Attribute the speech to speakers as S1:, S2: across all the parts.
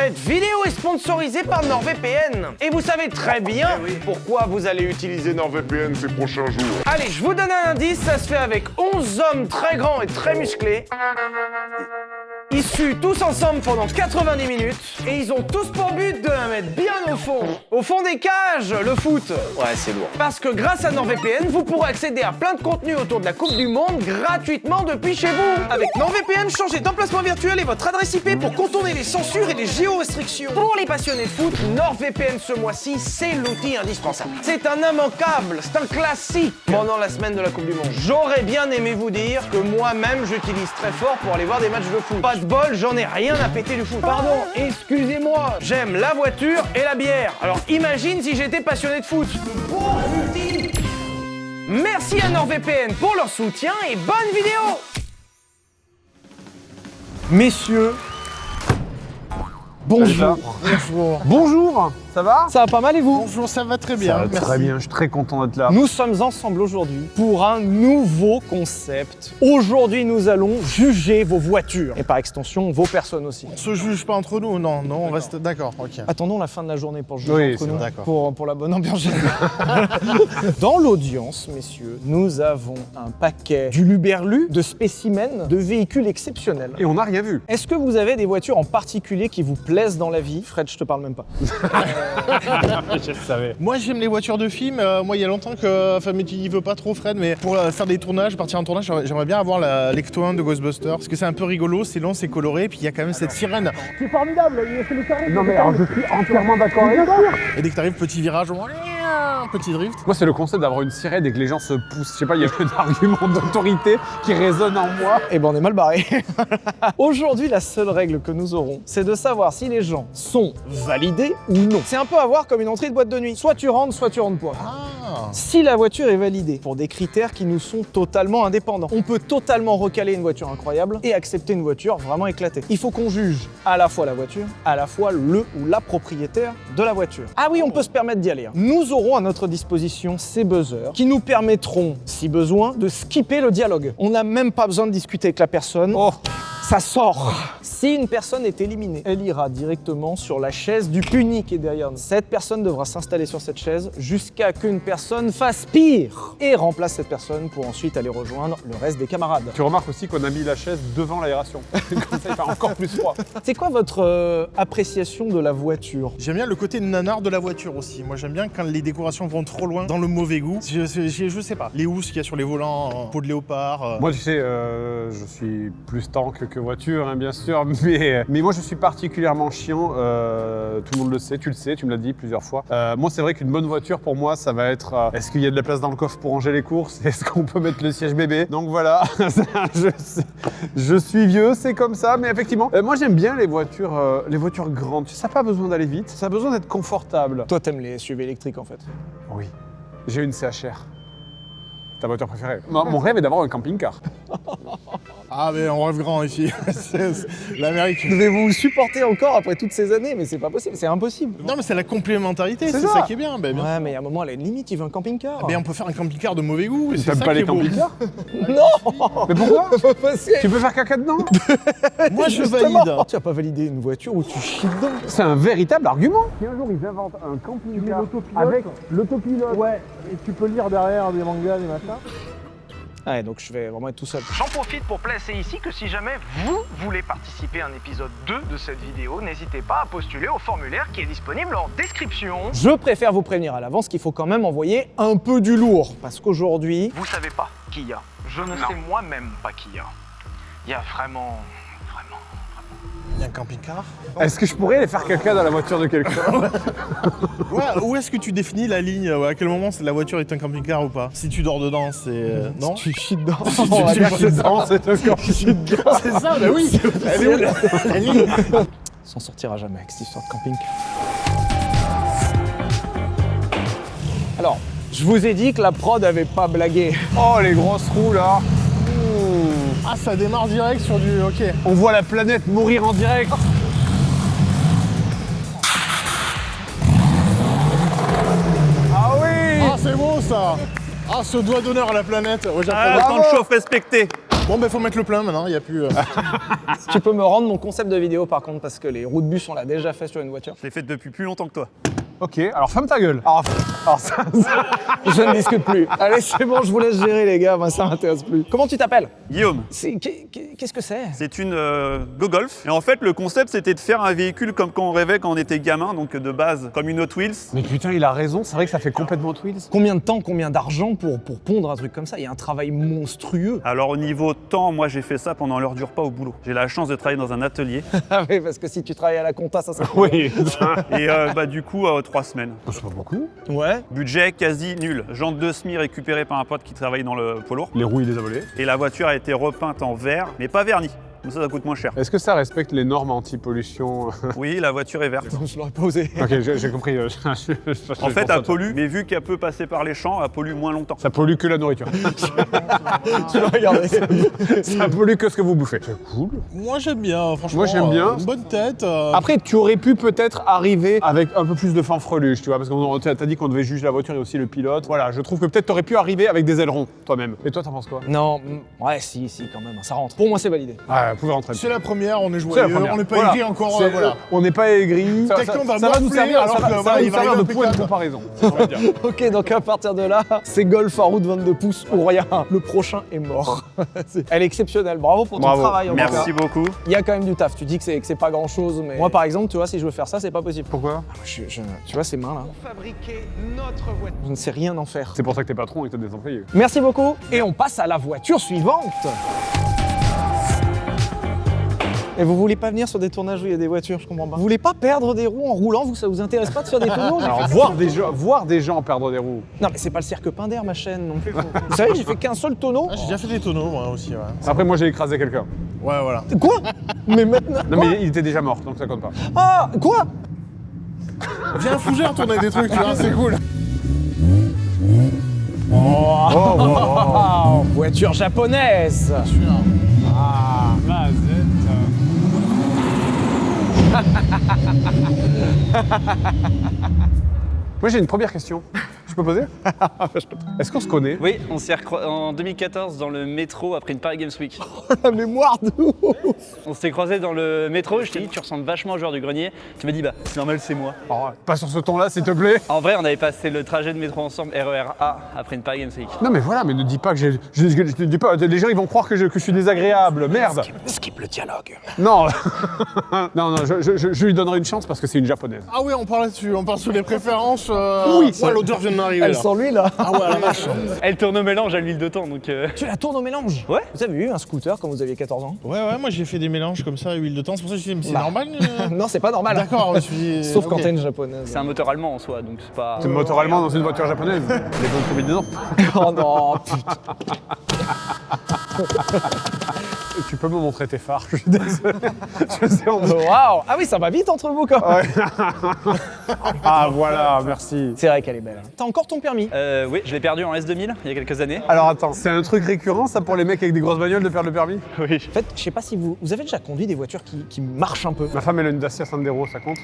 S1: Cette vidéo est sponsorisée par NordVPN. Et vous savez très bien pourquoi vous allez utiliser NordVPN ces prochains jours. Allez, je vous donne un indice, ça se fait avec 11 hommes très grands et très musclés. Ils suent tous ensemble pendant 90 minutes et ils ont tous pour but de la mettre bien au fond des cages, le foot. Ouais, c'est lourd. Parce que grâce à NordVPN, vous pourrez accéder à plein de contenus autour de la Coupe du Monde gratuitement depuis chez vous. Avec NordVPN, changez d'emplacement virtuel et votre adresse IP pour contourner les censures et les géorestrictions. Pour les passionnés de foot, NordVPN ce mois-ci, c'est l'outil indispensable. C'est un immanquable, c'est un classique pendant la semaine de la Coupe du Monde. J'aurais bien aimé vous dire que moi-même, j'utilise très fort pour aller voir des matchs de foot. Pas de bol, j'en ai rien à péter du foot. Pardon, excusez-moi. J'aime la voiture et la bière. Alors imagine si j'étais passionné de foot. Merci à NordVPN pour leur soutien et bonne vidéo. Messieurs, bonjour.
S2: Bonjour. Bonjour, ça va?
S1: Ça va pas mal et vous?
S2: Bonjour, ça va très bien.
S3: Ça va
S2: merci.
S3: très bien, je suis très content d'être là.
S1: Nous sommes ensemble aujourd'hui pour un nouveau concept. Aujourd'hui, nous allons juger vos voitures et par extension vos personnes aussi.
S2: On se juge pas entre nous, non, on reste d'accord, ok.
S1: Attendons la fin de la journée pour juger
S3: Oui,
S1: entre
S3: c'est
S1: nous,
S2: d'accord.
S1: pour la bonne ambiance générale. Dans l'audience, messieurs, nous avons un paquet d'uluberlus, de spécimens, de véhicules exceptionnels.
S3: Et on n'a rien vu.
S1: Est-ce que vous avez des voitures en particulier qui vous plaisent dans la vie? Fred, je te parle même pas.
S3: Je le savais.
S2: Moi j'aime les voitures de film, moi il y a longtemps que, enfin mais tu y veux pas trop Fred, mais pour faire des tournages, partir en tournage, j'aimerais bien avoir l'Ecto 1 de Ghostbusters, parce que c'est un peu rigolo, c'est long, c'est coloré, puis il y a quand même cette sirène.
S4: C'est formidable, c'est le carré.
S3: Non mais alors je suis entièrement d'accord avec toi.
S2: Et dès que t'arrives, petit virage, petit drift.
S3: Moi c'est le concept d'avoir une sirène et que les gens se poussent. Je sais pas, il y a un argument d'autorité qui résonne en moi.
S1: Eh ben on est mal barré. Aujourd'hui, la seule règle que nous aurons, c'est de savoir si les gens sont validés ou non. C'est un peu à voir comme une entrée de boîte de nuit. Soit tu rentres pas.
S2: Ah.
S1: Si la voiture est validée pour des critères qui nous sont totalement indépendants, on peut totalement recaler une voiture incroyable et accepter une voiture vraiment éclatée. Il faut qu'on juge à la fois la voiture, à la fois le ou la propriétaire de la voiture. Ah oui, on peut se permettre d'y aller. Hein. Nous aurons à notre disposition ces buzzers qui nous permettront, si besoin, de skipper le dialogue. On n'a même pas besoin de discuter avec la personne. Oh, ça sort. Si une personne est éliminée, elle ira directement sur la chaise du puni qui est derrière nous. Cette personne devra s'installer sur cette chaise jusqu'à qu'une personne fasse pire et remplace cette personne pour ensuite aller rejoindre le reste des camarades.
S3: Tu remarques aussi qu'on a mis la chaise devant l'aération. Comme ça il fait encore plus froid.
S1: C'est quoi votre appréciation de la voiture?
S2: J'aime bien le côté nanar de la voiture aussi. Moi j'aime bien quand les décorations vont trop loin dans le mauvais goût. Je sais pas. Les housses qu'il y a sur les volants en peau de léopard.
S3: Moi tu sais, je suis plus tank que voiture hein, bien sûr, mais moi je suis particulièrement chiant, tout le monde le sait, tu me l'as dit plusieurs fois. Moi c'est vrai qu'une bonne voiture pour moi ça va être, est-ce qu'il y a de la place dans le coffre pour ranger les courses? Est-ce qu'on peut mettre le siège bébé? Donc voilà, je suis vieux, c'est comme ça, mais effectivement, moi j'aime bien les voitures grandes, ça n'a pas besoin d'aller vite, ça a besoin d'être confortable.
S1: Toi, t'aimes les SUV électriques en fait.
S3: Oui, j'ai une CHR. Ta voiture préférée? Mon rêve est d'avoir un camping-car.
S2: Ah mais on rêve grand ici, c'est l'Amérique.
S1: Je vais vous supporter encore après toutes ces années, mais c'est pas possible, c'est impossible.
S2: Non mais c'est la complémentarité,
S3: C'est
S2: c'est
S3: ça.
S2: ça qui est bien. Ben, bien.
S1: Ouais, mais à un moment, elle a une limite, il veut un camping-car.
S2: Mais on peut faire un camping-car de mauvais goût. Et c'est
S3: T'aimes
S2: ça
S3: pas
S2: qui
S3: les
S2: est beau.
S3: camping-cars?
S1: Non.
S3: Mais pourquoi?
S1: Pas possible.
S3: Tu peux faire caca dedans?
S2: Moi je
S1: Justement.
S2: valide.
S1: Tu vas pas valider une voiture où tu chies dedans.
S3: C'est un véritable argument.
S4: Si un jour ils inventent un camping-car avec l'autopilote, ouais, et tu peux lire derrière des mangas, des machins.
S1: Ouais, donc je vais vraiment être tout seul.
S5: J'en profite pour placer ici que si jamais vous voulez participer à un épisode 2 de cette vidéo, n'hésitez pas à postuler au formulaire qui est disponible en description.
S1: Je préfère vous prévenir à l'avance qu'il faut quand même envoyer un peu du lourd. Parce qu'aujourd'hui...
S5: Vous savez pas qui y a. Je ne sais moi-même pas qui y a. Il y a vraiment...
S2: Il y a un camping-car.
S3: Est-ce que je pourrais aller faire caca dans la voiture de quelqu'un?
S2: Ouais, où est-ce que tu définis la ligne? À quel moment la voiture est un camping-car ou pas? Si tu dors dedans, c'est... non?
S1: Tu chies dedans.
S2: On va dire que c'est ça.
S3: C'est un camping-car.
S2: C'est ça, bah oui. Elle est où la ligne?
S1: S'en sortira jamais avec cette histoire de camping. Alors, je vous ai dit que la prod avait pas blagué.
S3: Oh les grosses roues là.
S2: Ah ça démarre direct sur du... ok.
S3: On voit la planète mourir en direct. Ah oui.
S2: Ah c'est beau ça. Ah ce doigt d'honneur à la planète. Ouais,
S3: Ah,
S2: j'apprends.
S3: temps de chauffe respecté.
S2: Bon, bah faut mettre le plein maintenant, il n'y a plus...
S1: Tu peux me rendre mon concept de vidéo par contre, parce que les roues de bus, on l'a déjà fait sur une voiture.
S6: Je l'ai fait depuis plus longtemps que toi.
S3: Ok, alors ferme ta gueule. Alors ça...
S1: Je ne discute plus. Allez, c'est bon, je vous laisse gérer les gars, moi ça m'intéresse plus. Comment tu t'appelles?
S6: Guillaume,
S1: Qu'est-ce que c'est?
S6: c'est une Go-Golf. Et en fait, le concept, c'était de faire un véhicule comme quand on rêvait quand on était gamin, donc de base, comme une Hot Wheels.
S3: Mais putain, il a raison, c'est vrai que ça fait complètement Twills.
S1: Combien de temps, combien d'argent pour pondre un truc comme ça? Il y a un travail monstrueux.
S6: Alors au niveau temps, moi j'ai fait ça pendant l'heure du repas au boulot. J'ai la chance de travailler dans un atelier.
S1: Ah oui, parce que si tu travailles à la compta, ça
S3: Oui.
S6: Et du coup, 3 semaines.
S3: C'est pas beaucoup.
S1: Ouais.
S6: Budget quasi nul. Jantes de semi récupérées par un pote qui travaille dans le poids lourd.
S3: Les roues, il les a volées.
S6: Et la voiture a été repeinte en vert, mais pas verni. Comme ça coûte moins cher.
S3: Est-ce que ça respecte les normes anti-pollution?
S6: Oui, la voiture est verte.
S1: Je l'aurais pas osé.
S3: Ok, j'ai compris.
S6: En fait, elle pollue, mais vu qu'elle peut passer par les champs, elle pollue moins longtemps.
S3: Ça pollue que la nourriture.
S1: Tu l'as regardé.
S3: Ça pollue que ce que vous bouffez. C'est cool.
S2: Moi j'aime bien, franchement.
S3: Moi, j'aime bien.
S2: Une bonne tête.
S3: Après, tu aurais pu peut-être arriver avec un peu plus de fanfreluche, tu vois, parce que t'as dit qu'on devait juger la voiture et aussi le pilote. Voilà, je trouve que peut-être t'aurais pu arriver avec des ailerons, toi-même. Et toi, t'en penses quoi?
S1: Non, ouais, si, quand même, ça rentre. Pour moi, c'est validé.
S3: Ah, vous pouvez rentrer.
S2: C'est la première, on est
S3: C'est la
S2: joyeux,
S3: première.
S2: on n'est pas
S3: Voilà.
S2: aigri encore,
S3: C'est-
S2: voilà.
S3: On n'est pas aigri.
S2: Quelqu'un va
S3: ça va nous
S2: morfler,
S3: servir,
S2: alors
S3: ça va,
S2: que,
S3: ça
S2: voilà,
S3: va
S2: il
S3: nous
S2: va
S3: servir de
S2: arriver
S3: point de
S2: impeccable.
S3: comparaison. on va dire.
S1: Ok, donc à partir de là, c'est Golf à roue de 22 pouces ou rien. Le prochain est mort. Elle est exceptionnelle. Bravo pour ton
S3: Bravo.
S1: travail. En tout cas.
S6: Merci beaucoup.
S1: Il y a quand même du taf. Tu dis que c'est pas grand chose, mais moi, par exemple, tu vois, si je veux faire ça, c'est pas possible.
S3: Pourquoi?
S1: Tu vois ces mains là. Pour fabriquer notre voiture. Je ne sais rien en faire.
S3: C'est pour ça que t'es patron et que t'as des employés.
S1: Merci beaucoup. Et on passe à la voiture suivante. Et vous voulez pas venir sur des tournages où il y a des voitures, je comprends pas. Vous voulez pas perdre des roues en roulant, vous, ça vous intéresse pas de faire des tonneaux?
S3: Alors, voir des gens perdre des roues.
S1: Non mais c'est pas le cirque Pinder ma chaîne non plus. Vous savez, j'ai fait qu'un seul tonneau.
S2: Ah, j'ai déjà fait des tonneaux, moi aussi, ouais.
S3: Après, moi, j'ai écrasé quelqu'un.
S2: Ouais, voilà.
S1: Quoi? Mais maintenant.
S3: Non,
S1: Quoi
S3: mais il était déjà mort, donc ça compte pas.
S1: Ah, quoi?
S2: Viens à Fougères tourner des trucs, tu vois, c'est cool.
S1: Oh, voiture japonaise.
S3: Ah, mazette. Moi, j'ai une première question. Je peux poser? Est-ce qu'on se connaît?
S7: Oui, on s'est recroisés en 2014 dans le métro après une Paris Games Week.
S1: La mémoire de ouf.
S7: On s'est croisés dans le métro, je t'ai dit tu ressembles vachement au joueur du grenier. Tu m'as dit bah c'est normal, c'est moi.
S3: Oh, pas sur ce ton-là, s'il te plaît.
S7: En vrai, on avait passé le trajet de métro ensemble, RER A, après une Paris Games Week.
S3: Non, mais voilà, mais ne dis pas que je dis pas, les gens ils vont croire que je suis désagréable, merde.
S1: Skip le dialogue.
S3: Non, non, je lui donnerai une chance parce que c'est une japonaise.
S2: Ah oui, on parle là-dessus, on parle sur les préférences.
S3: Oui,
S2: ouais, l'odeur vient de m'arriver
S1: Elle
S2: là.
S1: sent lui là.
S2: Ah ouais, la vache.
S7: Elle tourne au mélange à l'huile de thon, donc
S1: Tu la tournes au mélange?
S7: Ouais.
S1: Vous avez eu un scooter quand vous aviez 14 ans?
S2: Ouais, moi j'ai fait des mélanges comme ça, huile de thon, c'est pour ça que je me suis dit, mais c'est
S1: Bah.
S2: normal
S1: Non, c'est pas normal.
S2: D'accord, je me suis dit.
S1: Sauf quand
S2: ok.
S1: t'es une japonaise.
S7: c'est un moteur allemand en soi, donc c'est pas...
S3: C'est le moteur allemand dans une voiture japonaise. Les bons combinaisons.
S1: Oh non, putain.
S3: Tu peux me montrer tes phares, je suis désolé. Je sais, on-
S1: Waouh. Ah oui, ça va vite entre vous quand même.
S3: Ah voilà, merci.
S1: C'est vrai qu'elle est belle. T'as encore ton permis?
S7: Oui, je l'ai perdu en S2000 il y a quelques années.
S3: Alors attends, c'est un truc récurrent ça pour les mecs avec des grosses bagnoles de perdre le permis?
S7: Oui.
S1: En fait, je sais pas si vous avez déjà conduit des voitures qui marchent un peu.
S3: Ma femme elle a une Dacia Sandero, ça compte?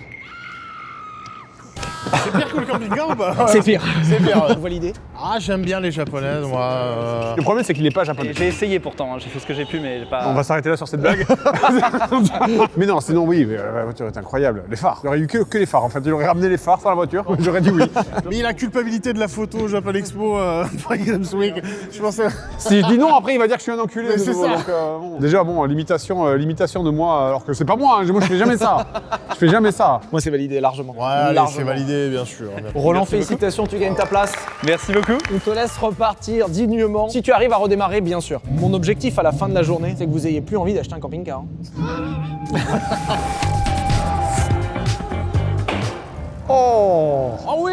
S2: C'est pire que le camping-car ou pas?
S1: C'est pire.
S2: C'est pire.
S1: Vous validez?
S2: Ah, j'aime bien les japonaises, moi.
S3: Le problème c'est qu'il est pas japonais.
S7: J'ai essayé pourtant, hein, j'ai fait ce que j'ai pu, mais j'ai pas...
S3: On va s'arrêter là sur cette blague. Mais non, sinon oui, mais la voiture est incroyable. Les phares. Il aurait eu que les phares en fait. Il aurait ramené les phares sur la voiture, j'aurais dit oui.
S2: Mais la culpabilité de la photo au Japan Expo, Paris Games Week, je pensais.
S3: Si je dis non, après il va dire que je suis un enculé.
S2: Mais
S3: de
S2: c'est
S3: nouveau,
S2: ça.
S3: donc, bon. Déjà bon, l'imitation de moi, alors que c'est pas moi. Hein. Moi je fais jamais ça. Je fais jamais ça.
S1: Moi, c'est validé largement.
S2: Ouais, allez,
S1: Largement.
S2: c'est validé, bien sûr.
S1: Roland, félicitations, tu gagnes ta place.
S7: Merci beaucoup.
S1: On te laisse repartir dignement. Si tu arrives à redémarrer, bien sûr. Mon objectif à la fin de la journée, c'est que vous ayez plus envie d'acheter un camping-car. hein.
S3: Oh.
S2: Ah oui,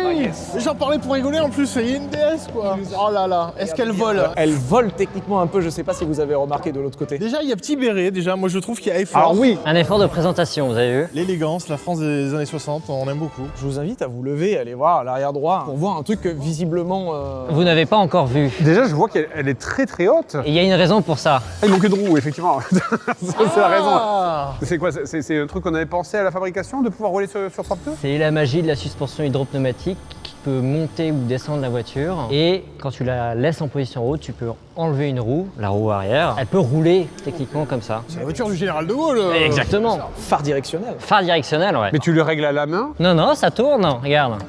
S2: mais j'en parlais pour rigoler en plus, il y a une DS quoi. Oh là là, est-ce qu'elle vole?
S1: Elle vole techniquement un peu, je sais pas si vous avez remarqué de l'autre côté.
S2: Déjà, il y a Petit Béret, déjà, moi je trouve qu'il y a effort.
S3: Alors oui.
S8: Un effort de présentation, vous avez vu?
S2: L'élégance, la France des années 60, on aime beaucoup.
S1: Je vous invite à vous lever, aller voir à l'arrière droit pour voir un truc que visiblement.
S8: Vous n'avez pas encore vu.
S3: Déjà je vois qu'elle est très très haute.
S8: Et il y a une raison pour ça.
S3: Ah, il manque de roues, effectivement. C'est la raison.
S2: Ah,
S3: C'est quoi? C'est un truc qu'on avait pensé à la fabrication, de pouvoir rouler sur 3 pneus?
S8: C'est la magie de la suspension hydropneumatique peux monter ou descendre la voiture et quand tu la laisses en position haute, tu peux enlever une roue, la roue arrière. Elle peut rouler techniquement comme ça.
S2: C'est la voiture du général de Gaulle.
S8: Exactement.
S1: Phare directionnel.
S8: Phare directionnel, ouais.
S3: Mais tu le règles à la main?
S8: Non, non, ça tourne, regarde.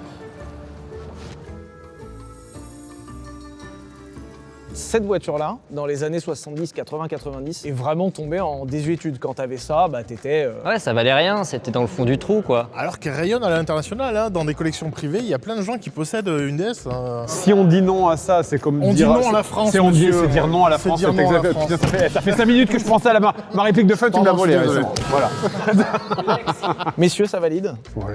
S1: Cette voiture-là, dans les années 70, 80, 90, est vraiment tombée en désuétude. Quand t'avais ça, bah t'étais...
S8: Ouais, ça valait rien, c'était dans le fond du trou, quoi.
S2: Alors qu'elle rayonne à l'international, hein, dans des collections privées, il y a plein de gens qui possèdent une DS.
S3: Si on dit non à ça, c'est comme
S2: On dit non à la France,
S3: C'est
S2: monsieur.
S3: dire non à la
S2: C'est
S3: France.
S2: dire
S3: c'est
S2: non à la
S3: exact-
S2: France.
S3: Putain, ça fait 5 minutes que je pensais à ma réplique de fin, tu me l'as
S2: Pardon,
S3: volé.
S2: je suis
S3: Ouais, c'est
S2: désolé.
S3: bon. Voilà.
S1: Messieurs, ça valide?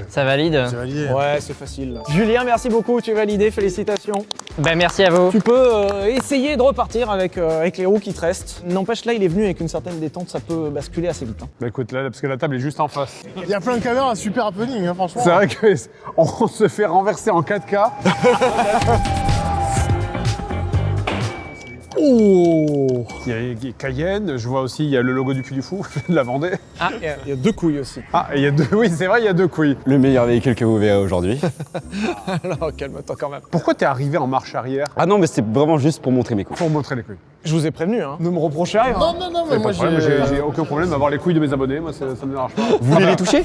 S8: Ça valide.
S2: C'est validé.
S1: Ouais, c'est facile. Là. Julien, merci beaucoup, tu es validé, félicitations.
S8: Ben merci à vous.
S1: Tu peux essayer de repartir avec les roues qui te restent. N'empêche, là, il est venu avec une certaine détente, ça peut basculer assez vite. Hein.
S3: Bah écoute, là, parce que la table est juste en face.
S2: Il y a plein de caméras, super happening, hein, franchement.
S3: C'est vrai qu'on se fait renverser en 4K. Oh, il y a Cayenne, je vois aussi, il y a le logo du Puy du Fou, de la Vendée.
S1: Ah, il y a deux couilles aussi.
S3: Ah, et il y a deux, oui, c'est vrai, il y a 2 couilles.
S9: Le meilleur véhicule que vous verrez aujourd'hui.
S1: Alors, calme-toi quand même.
S3: Pourquoi t'es arrivé en marche arrière?
S9: Ah non, mais c'est vraiment juste pour montrer mes couilles.
S3: Pour montrer les couilles.
S1: Je vous ai prévenu, hein. Ne me reprochez rien.
S2: Non, non, non, mais moi
S3: J'ai aucun problème à voir les couilles de mes abonnés, moi ça me dérange pas.
S9: Vous voulez les toucher?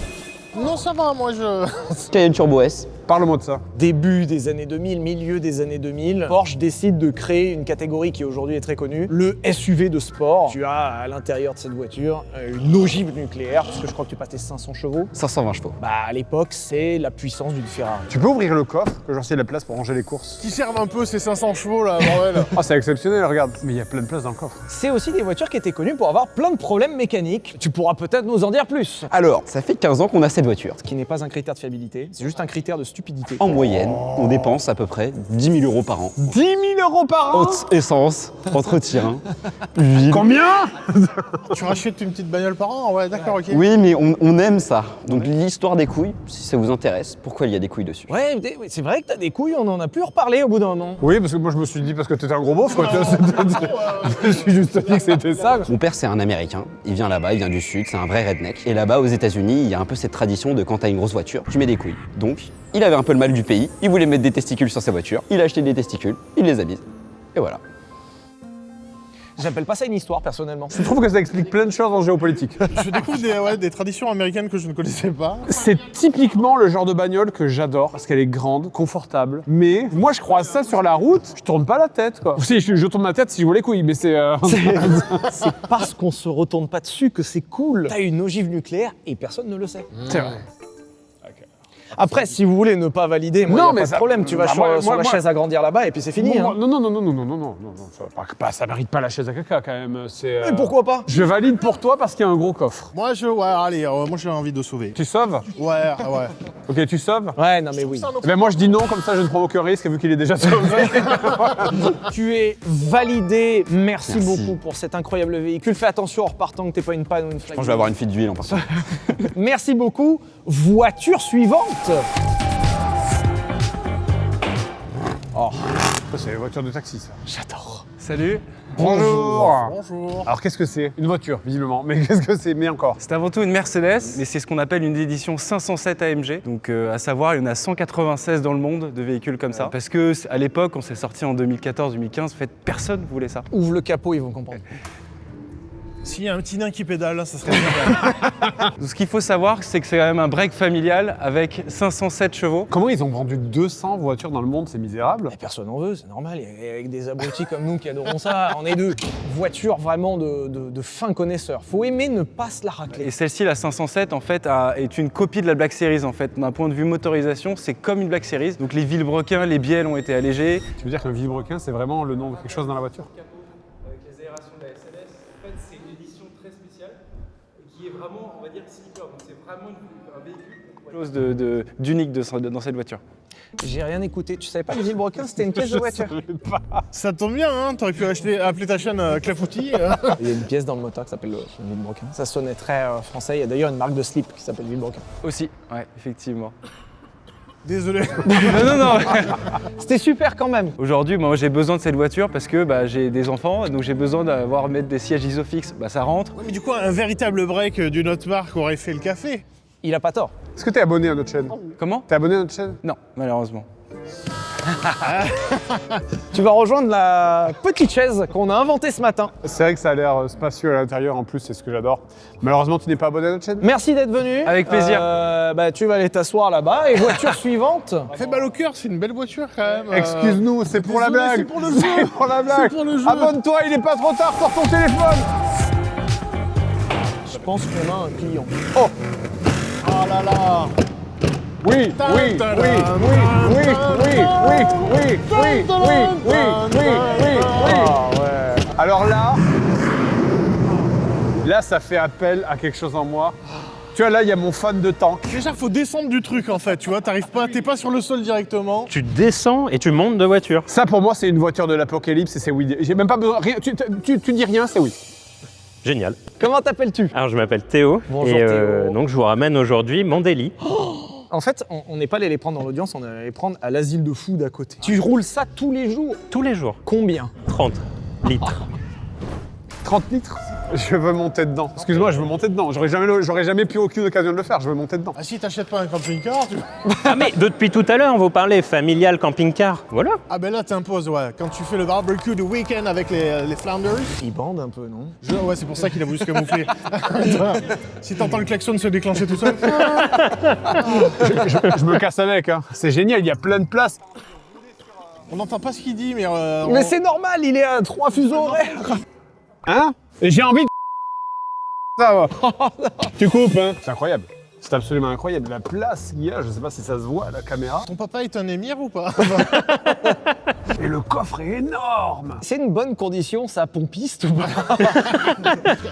S2: Non, ça va, moi je.
S9: Cayenne Turbo S.
S3: Parle-moi de ça.
S1: Début des années 2000, milieu des années 2000, Porsche décide de créer une catégorie qui aujourd'hui est très connue, le SUV de sport. Tu as à l'intérieur de cette voiture une ogive nucléaire, parce que je crois que tu passes 500 chevaux.
S9: 520 chevaux.
S1: Bah à l'époque, c'est la puissance d'une Ferrari.
S3: Tu peux ouvrir le coffre, que j'en sais la place pour ranger les courses.
S2: Qui servent un peu ces 500 chevaux là, bordel.
S3: Ah, c'est exceptionnel, regarde. Mais il y a plein de place dans le coffre.
S1: C'est aussi des voitures qui étaient connues pour avoir plein de problèmes mécaniques. Tu pourras peut-être nous en dire plus.
S9: Alors, ça fait 15 ans qu'on a cette voiture.
S1: Ce qui n'est pas un critère de fiabilité, c'est juste un critère de stupidité.
S9: En moyenne, on dépense à peu près 10 000 euros par an.
S3: 10 000 euros par an.
S9: Essence, entretien, huile.
S3: Combien?
S2: Tu rachètes une petite bagnole par an? Ouais, d'accord, ok.
S9: Oui, mais on aime ça. Donc l'histoire des couilles, si ça vous intéresse, pourquoi il y a des couilles dessus?
S1: Ouais, c'est vrai que t'as des couilles, on en a plus reparlé au bout d'un moment.
S3: Oui, parce que moi je me suis dit parce que t'étais un gros beauf, quoi. Je me suis juste dit que c'était ça.
S9: Mon père, c'est un Américain. Il vient là-bas, il vient du Sud, c'est un vrai redneck. Et là-bas, aux États-Unis, il y a un peu cette tradition de quand t'as une grosse voiture, tu mets des couilles. Donc, il avait un peu le mal du pays, il voulait mettre des testicules sur sa voiture, il a acheté des testicules, il les a mis. Et voilà.
S1: J'appelle pas ça une histoire personnellement.
S3: Je trouve que ça explique plein de choses en géopolitique.
S2: Je découvre des traditions américaines que je ne connaissais pas.
S3: C'est typiquement le genre de bagnole que j'adore parce qu'elle est grande, confortable. Mais moi, je croise ça sur la route, je tourne pas la tête, quoi. Si, je tourne ma tête si je vois les couilles, mais c'est.
S1: C'est parce qu'on se retourne pas dessus que c'est cool. T'as une ogive nucléaire et personne ne le sait.
S3: C'est vrai.
S1: Après, si vous voulez ne pas valider, moi,
S3: Non,
S1: y a
S3: mais
S1: pas
S3: ça-
S1: de problème. Tu vas
S3: bah,
S1: sur
S3: moi-
S1: la chaise agrandir là-bas et puis c'est fini. hein.
S3: Non, ça mérite pas la chaise à caca quand même.
S1: Mais pourquoi pas?
S3: Je valide pour toi parce qu'il y a un gros coffre.
S2: Moi, moi j'ai envie de sauver.
S3: Tu sauves?
S2: Ouais.
S3: Ok, tu sauves?
S1: Ouais, non mais oui.
S3: Eh ben moi je dis non, comme ça je ne prends aucun risque vu qu'il est déjà sauvé.
S1: Tu es validé. Merci
S9: Merci.
S1: beaucoup pour cet incroyable véhicule. Fais attention en repartant que t'aies pas une panne ou une
S9: Je pense que je vais avoir une fuite d'huile en passant.
S1: Merci beaucoup. Voiture suivante.
S3: Ça, c'est les voitures de taxi, ça.
S1: J'adore.
S7: Salut.
S3: Bonjour.
S2: Bonjour.
S3: Alors qu'est-ce que c'est? Une voiture, visiblement. Mais qu'est-ce que c'est? Mais encore.
S7: C'est avant tout une Mercedes, mais c'est ce qu'on appelle une édition 507 AMG. Donc à savoir, il y en a 196 dans le monde de véhicules comme ça. Parce que à l'époque, on s'est sorti en 2014-2015, en fait, personne voulait ça.
S1: Ouvre le capot, ils vont comprendre.
S2: S'il y a un petit nain qui pédale, ça serait bien.
S7: Donc, ce qu'il faut savoir, c'est que c'est quand même un break familial avec 507 chevaux.
S3: Comment ils ont vendu 200 voitures dans le monde? C'est misérable.
S1: Et personne n'en veut, c'est normal. Et avec des abrutis comme nous qui adorons ça, on est deux. Voiture vraiment de fins connaisseurs. Faut aimer ne pas se la racler.
S7: Et celle-ci, la 507, en fait, est une copie de la Black Series. En fait, d'un point de vue motorisation, c'est comme une Black Series. Donc les vilebrequins, les bielles ont été allégées.
S3: Tu veux dire qu'un vilebrequin, c'est vraiment le nom de quelque chose dans la voiture?
S7: Avec les aérations de la SLS, en fait, c'est une édition très spéciale qui est vraiment, on va dire, sleeper. Donc c'est vraiment un véhicule. Quelque chose d'unique dans cette voiture.
S1: J'ai rien écouté. Tu savais pas que le vilebrequin c'était une pièce de voiture?
S2: Ça tombe bien, hein. T'aurais pu appeler ta chaîne Clafoutis.
S1: Il y a une pièce dans le moteur qui s'appelle le vilebrequin. Ça sonnait très français. Il y a d'ailleurs une marque de slip qui s'appelle vilebrequin.
S7: Aussi, ouais, effectivement.
S2: Désolé.
S7: non.
S1: C'était super quand même.
S7: Aujourd'hui, moi j'ai besoin de cette voiture parce que j'ai des enfants, donc j'ai besoin mettre des sièges isofixes. Ça rentre.
S2: Ouais, mais du coup, un véritable break d'une autre marque aurait fait le café.
S1: Il a pas tort.
S3: Est-ce que t'es abonné à notre chaîne?
S7: Comment?
S3: T'es abonné à notre chaîne?
S7: Non, malheureusement.
S5: Tu vas rejoindre la petite chaise qu'on a inventée ce matin.
S3: C'est vrai que ça a l'air spacieux à l'intérieur, en plus, c'est ce que j'adore. Malheureusement, tu n'es pas abonné à notre chaîne.
S5: Merci d'être venu.
S7: Avec plaisir.
S5: Tu vas aller t'asseoir là-bas. Et voiture suivante.
S2: Fait mal au cœur, c'est une belle voiture quand même.
S3: Excuse-nous, c'est pour la
S2: désolé,
S3: blague.
S2: c'est pour le jeu.
S3: C'est pour la blague.
S2: C'est pour le jeu.
S3: Abonne-toi, il est pas trop tard, sors ton téléphone.
S5: Je pense qu'on a un client.
S3: Oh,
S2: Oh là là.
S3: oui, oui, oui, oui, oui, oui, oui, oui, oui, oui, oui, oui, oui. Ah ouais. Alors là, ça fait appel à quelque chose en moi. Tu vois, là, il y a mon fan de tank.
S2: Déjà, faut descendre du truc en fait, tu vois, t'arrives pas, t'es pas sur le sol directement.
S10: Tu descends et tu montes de voiture.
S3: Ça, pour moi, c'est une voiture de l'apocalypse et c'est oui. J'ai même pas besoin. Rien, tu dis rien, c'est oui.
S10: Génial.
S5: Comment t'appelles-tu?
S10: Alors, je m'appelle Théo.
S5: Bonjour,
S10: et
S5: Théo.
S10: donc, je vous ramène aujourd'hui mon délit.
S5: En fait, on n'est pas allé les prendre dans l'audience, on est allé les prendre à l'asile de fous d'à côté. Tu roules ça tous les jours?
S10: Tous les jours.
S5: Combien?
S10: 30 litres.
S3: 30 litres. Je veux monter dedans. Excuse-moi, je veux monter dedans. J'aurais jamais pu aucune occasion de le faire. Je veux monter dedans.
S2: Ah si t'achètes pas un camping-car, tu...
S10: Ah, mais depuis tout à l'heure, vous parlez familial camping-car. Voilà.
S2: Ah ben là t'imposes, ouais. Quand tu fais le barbecue de week-end avec les Flanders.
S5: Il bande un peu, non?
S2: Ouais, c'est pour ça qu'il a voulu se camoufler. Si t'entends le klaxon se déclencher tout seul.
S3: Je me casse avec. Hein. C'est génial, il y a plein de place.
S2: On n'entend pas ce qu'il dit, mais...
S5: Mais c'est normal, il est à 3 fuseaux horaires.
S3: Hein? Et j'ai envie de... Ça va. Tu coupes, hein? C'est incroyable. C'est absolument incroyable. La place qu'il y a, je sais pas si ça se voit à la caméra.
S2: Ton papa est un émir ou pas?
S3: Et le coffre est énorme.
S5: C'est une bonne condition, ça pompiste ou pas?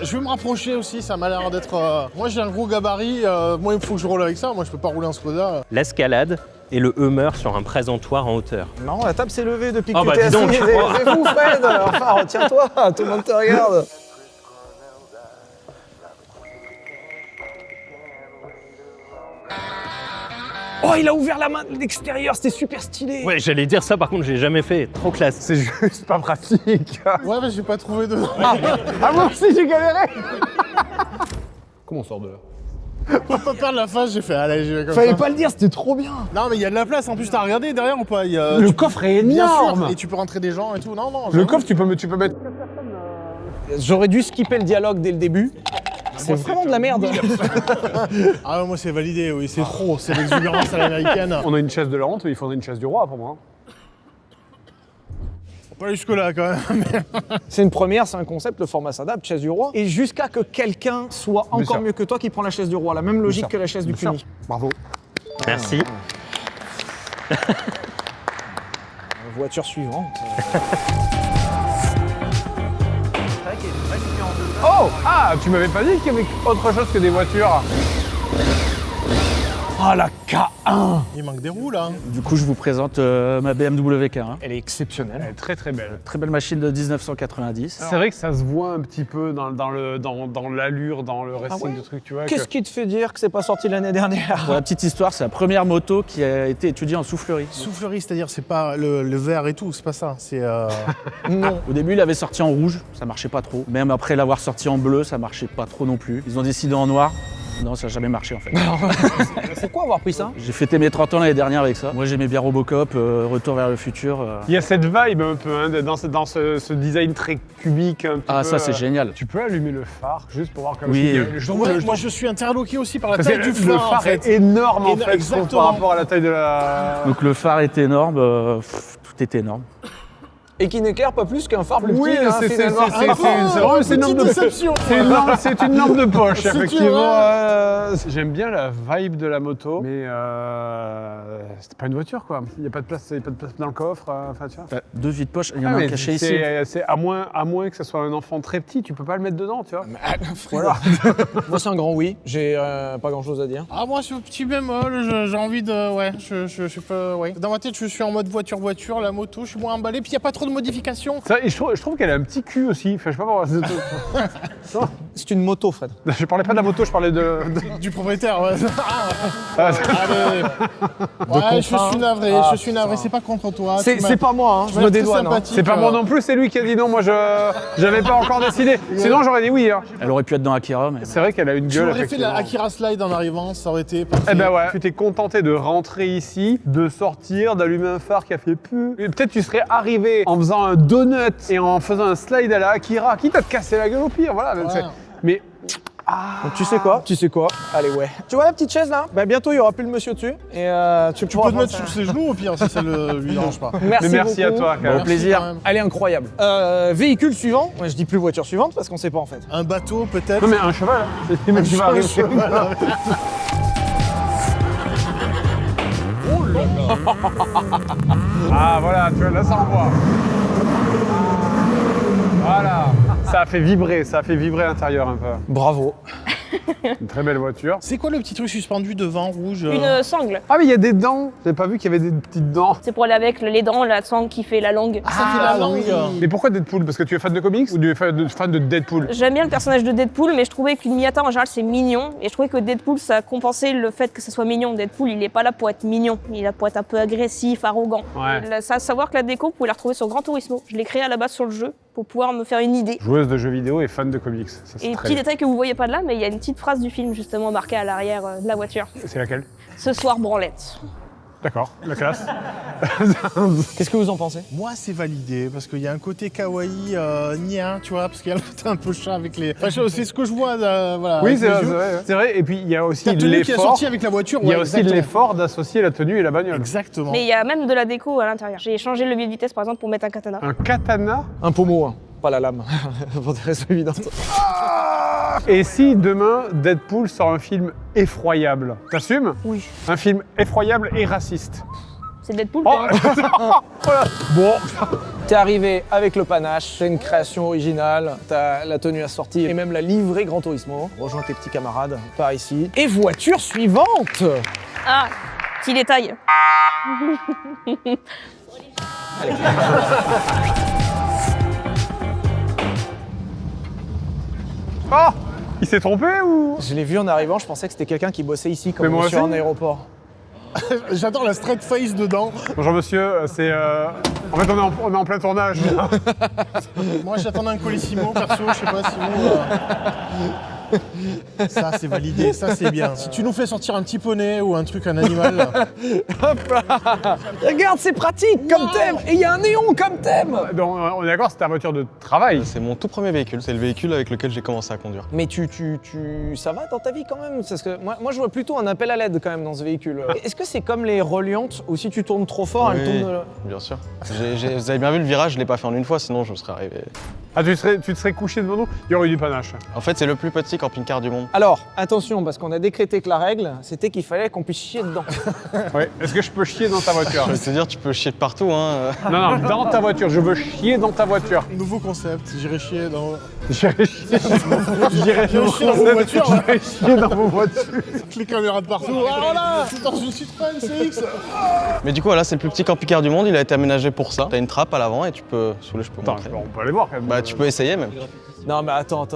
S2: Je veux me rapprocher aussi, ça m'a l'air d'être... Moi j'ai un gros gabarit, moi il faut que je roule avec ça, moi je peux pas rouler en Skoda.
S10: L'escalade et le Hummer sur un présentoir en hauteur.
S5: Non, la table s'est levée depuis que
S10: Oh,
S5: tu
S10: bah,
S5: t'es
S10: dis donc.
S5: assis. C'est vous, Fred. Enfin, retiens-toi, tout le monde te regarde. Oh, il a ouvert la main de l'extérieur, c'était super stylé.
S10: Ouais, j'allais dire ça, par contre, j'ai jamais fait. Trop classe.
S3: C'est juste pas pratique.
S2: Ouais, mais j'ai pas trouvé de...
S3: Ah moi aussi j'ai galéré. Comment on sort de là?
S2: Pour pas perdre la face, j'ai fait allez, j'y vais comme
S5: Fallait
S2: ça.
S5: pas le dire, c'était trop bien.
S2: Non mais il y a de la place, en plus t'as regardé derrière ou pas?
S3: Le coffre est
S2: Bien
S3: énorme.
S2: sûr, et tu peux rentrer des gens et tout, non.
S3: Le coffre, tu peux mettre...
S5: J'aurais dû skipper le dialogue dès le début. C'est vraiment de la merde.
S2: Ah moi c'est validé, oui, c'est trop, c'est l'exubérance à l'américaine.
S3: On a une chaise de la honte, mais il faudrait une chaise du roi pour moi.
S2: Pas jusque là quand même.
S5: C'est une première, c'est un concept, le format s'adapte, chaise du roi. Et jusqu'à que quelqu'un soit
S3: Bien
S5: encore
S3: sûr.
S5: mieux que toi qui prend la chaise du roi. La même logique
S3: sûr.
S5: que la chaise du
S3: Bien
S5: puni.
S3: sûr. Bravo.
S10: Merci.
S5: Voiture suivante.
S3: Oh! Ah, tu m'avais pas dit qu'il y avait autre chose que des voitures?
S5: Ah, la K1.
S2: Il manque des roues là.
S11: Du coup, je vous présente ma BMW K1.
S5: Elle est exceptionnelle.
S3: Elle est très très belle.
S11: Très belle machine de 1990.
S3: C'est vrai que ça se voit un petit peu dans l'allure, dans le racing de trucs, tu vois.
S5: Qu'est-ce qui te fait dire que c'est pas sorti l'année dernière?
S11: Pour la petite histoire, c'est la première moto qui a été étudiée en soufflerie.
S2: Soufflerie, c'est-à-dire c'est pas le verre et tout, c'est pas ça. C'est
S5: Non.
S11: Au début, il avait sorti en rouge, ça marchait pas trop. Même après l'avoir sorti en bleu, ça marchait pas trop non plus. Ils ont décidé en noir. Non, ça n'a jamais marché en fait.
S5: Pourquoi avoir pris ça?
S11: J'ai fêté mes 30 ans l'année dernière avec ça. Moi, j'aimais bien Robocop, Retour vers le futur.
S3: Il y a cette vibe un peu, hein, dans ce design très cubique. Un petit
S11: Ah,
S3: peu,
S11: ça, c'est génial.
S3: Tu peux allumer le phare juste pour voir comme
S11: Oui.
S2: moi je suis interloqué aussi par la
S3: Parce
S2: taille
S3: que
S2: du
S3: le
S2: phare.
S3: phare
S2: en fait.
S3: est énorme en fait, je trouve,
S2: exactement.
S3: par rapport à la taille de la...
S11: Donc le phare est énorme, tout est énorme.
S5: Et qui n'éclaire pas plus qu'un phare plus
S3: Oui,
S5: petit, hein,
S3: c'est
S5: finalement.
S3: une norme de
S2: déception.
S3: c'est une lampe de poche,
S2: C'est
S3: effectivement. J'aime bien la vibe de la moto, mais c'était pas une voiture, quoi. Il n'y a pas de place dans le coffre. Enfin, tu vois.
S11: T'as deux vides poches, il y en a
S3: mais
S11: un caché ici.
S3: c'est à moins que ce soit un enfant très petit, tu peux pas le mettre dedans, tu vois.
S5: Voilà. Moi, c'est un grand oui. J'ai pas grand-chose à dire.
S2: Ah moi c'est un petit bémol, j'ai envie de... Ouais, je suis pas... Ouais. Dans ma tête je suis en mode voiture, la moto, je suis moins emballé, puis il n'y a pas trop de modifications.
S3: Ça, et je trouve qu'elle a un petit cul aussi, enfin, je sais pas pourquoi.
S12: C'est une moto, Fred.
S3: Je parlais pas de la moto, je parlais
S2: Du propriétaire, ouais.
S3: Ah,
S2: Allez. Ouais, je suis navré, c'est pas contre toi.
S12: C'est pas moi, hein. Je me dédouane.
S3: C'est pas moi non plus, c'est lui qui a dit non, moi j'avais pas encore décidé. Sinon j'aurais dit oui. Hein.
S11: Elle aurait pu être dans Akira, mais...
S3: C'est vrai qu'elle a une gueule.
S2: J'aurais fait la Akira Slide en arrivant, ça aurait été parfait.
S3: Eh ben ouais, tu t'es contenté de rentrer ici, de sortir, d'allumer un phare qui a fait pu. Et peut-être tu serais arrivé en faisant un donut et en faisant un slide à la Akira, quitte à te casser la gueule au pire, voilà.
S2: Ouais.
S3: Mais...
S12: Donc, tu sais quoi? Allez, ouais. Tu vois la petite chaise là? Bah bientôt il y aura plus le monsieur dessus et tu
S2: peux te mettre sur ses genoux au pire si ça lui dérange pas.
S12: Merci
S3: à toi.
S12: Au plaisir. Elle est incroyable. Véhicule suivant. Ouais, je dis plus voiture suivante parce qu'on sait pas en fait.
S2: Un bateau peut-être.
S3: Non mais un cheval. C'est même qui va arriver. Ah voilà, tu vois, là ça envoie. Voilà. Ça a fait vibrer l'intérieur un peu.
S12: Bravo.
S3: Une très belle voiture.
S2: C'est quoi le petit truc suspendu devant, rouge?
S13: Une sangle.
S3: Ah mais il y a des dents. J'avais pas vu qu'il y avait des petites dents.
S13: C'est pour aller avec les dents, la sangle qui fait la langue.
S2: Ça fait la langue.
S3: Mais pourquoi Deadpool? Parce que tu es fan de comics ou tu es fan de Deadpool?
S13: J'aime bien le personnage de Deadpool, mais je trouvais qu'une Miyata en général c'est mignon. Et je trouvais que Deadpool ça a compensé le fait que ça soit mignon. Deadpool il est pas là pour être mignon, il est là pour être un peu agressif, arrogant.
S3: Ouais.
S13: Ça, savoir que la déco, vous pouvez la retrouver sur Gran Turismo. Je l'ai créée à la base sur le jeu pour pouvoir me faire une idée.
S3: Joueuse de jeux vidéo et fan de comics. Ça,
S13: Et petit détail que vous voyez pas de là, mais il y a une petite phrase du film justement marquée à l'arrière de la voiture.
S3: C'est laquelle?
S13: Ce soir branlette.
S3: D'accord, la classe.
S12: Qu'est-ce que vous en pensez?
S2: Moi, c'est validé parce qu'il y a un côté kawaii, nia, tu vois, parce qu'il y a le côté un peu chat avec les. Enfin, c'est ce que je vois, voilà.
S3: Oui, c'est vrai. C'est vrai. Et puis il y a aussi l'effort.
S2: Qui est sorti avec la voiture.
S3: Il y a aussi l'effort d'associer la tenue et la bagnole.
S2: Exactement.
S13: Mais il y a même de la déco à l'intérieur. J'ai changé le levier de vitesse par exemple pour mettre un katana.
S3: Un katana?
S12: Un pommeau, hein. Pas la lame, pour des raisons évidentes.
S3: Et si demain Deadpool sort un film effroyable, t'assumes?
S13: Oui.
S3: Un film effroyable et raciste.
S13: C'est Deadpool.
S12: Bon, t'es arrivé avec le panache, c'est une création originale, t'as la tenue assortie et même la livrée Gran Turismo. Rejoins tes petits camarades par ici. Et voiture suivante.
S13: Ah, petit détail.
S12: Allez.
S3: Oh! Il s'est trompé ou?
S12: Je l'ai vu en arrivant, je pensais que c'était quelqu'un qui bossait ici comme
S3: moi
S12: sur
S3: aussi.
S12: un aéroport.
S2: J'adore la straight face dedans.
S3: Bonjour monsieur, c'est... En fait on est en plein tournage.
S2: Moi j'attendais un Colissimo perso, je sais pas si vous... Ça c'est validé, ça c'est bien. Si tu nous fais sortir un petit poney ou un truc, un animal...
S12: Hop là. Regarde, c'est pratique comme thème. Et il y a un néon comme thème.
S3: Donc, on est d'accord, c'est ta voiture de travail.
S7: C'est mon tout premier véhicule, c'est le véhicule avec lequel j'ai commencé à conduire.
S12: Mais ça va dans ta vie quand même? Parce que moi je vois plutôt un appel à l'aide quand même dans ce véhicule. Est-ce que c'est comme les reliantes où si tu tournes trop fort, elle tourne...
S7: Bien sûr. Vous avez bien vu le virage, je l'ai pas fait en une fois, sinon je serais arrivé.
S3: Ah, tu te serais couché devant nous? Il y aurait eu du panache.
S7: En fait, c'est le plus petit camping-car du monde.
S12: Alors, attention, parce qu'on a décrété que la règle, c'était qu'il fallait qu'on puisse chier dedans.
S3: Ouais. Est-ce que je peux chier dans ta voiture?
S7: Je veux te dire, tu peux chier de partout, hein.
S3: Non, dans ta voiture. Je veux chier dans ta voiture.
S2: Nouveau concept, j'irai chier dans...
S3: J'irai chier dans vos voitures.
S2: Les caméras de partout. Ah voilà, c'est dans une Citroën CX.
S7: Mais du coup, là, c'est le plus petit camping-car du monde, il a été aménagé pour ça. T'as une trappe à l'avant et tu peux... Sous le, je peux montrer.
S3: On peut aller voir quand même.
S7: Bah, tu peux essayer même.
S12: Non mais attends.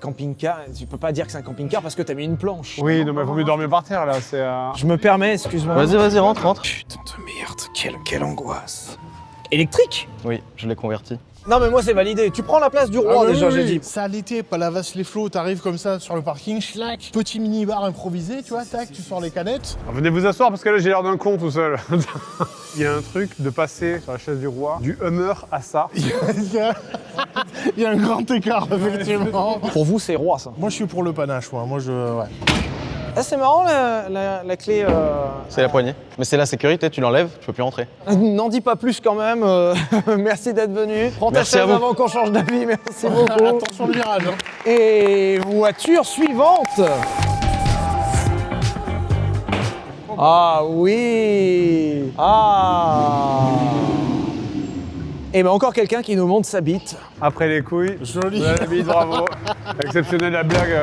S12: Camping-car, tu peux pas dire que c'est un camping-car parce que t'as mis une planche.
S3: Oui, non mais vaut mieux dormir par terre là, c'est...
S12: Je me permets, excuse-moi.
S7: Vas-y, rentre.
S12: Putain de merde, quelle angoisse. Électrique?
S7: Oui, je l'ai converti.
S12: Non mais moi c'est validé, tu prends la place du roi déjà, j'ai dit.
S2: Ça l'été, pas la vasse les flots, t'arrives comme ça sur le parking, schlac, petit mini-bar improvisé, tu vois, tac, tu sors les canettes.
S3: Alors, venez vous asseoir parce que là j'ai l'air d'un con tout seul. Il y a un truc de passer sur la chaise du roi, du Hummer à ça.
S2: Il y a un grand écart, effectivement.
S12: Pour vous c'est roi ça.
S2: Moi je suis pour le panache, ouais. Ouais.
S12: Ah c'est marrant la clé...
S7: C'est la poignée. Mais c'est la sécurité, tu l'enlèves, tu peux plus rentrer.
S12: N'en dis pas plus quand même, merci d'être venu. Prends ta
S7: Merci
S12: chaise
S7: à vous.
S12: avant qu'on change d'avis, merci beaucoup.
S2: Attention le virage. Hein.
S12: Et voiture suivante. Ah oui. Ah. Et ben encore quelqu'un qui nous montre sa bite.
S3: Après les couilles,
S2: joli.
S3: La bite, bravo. Exceptionnel la blague.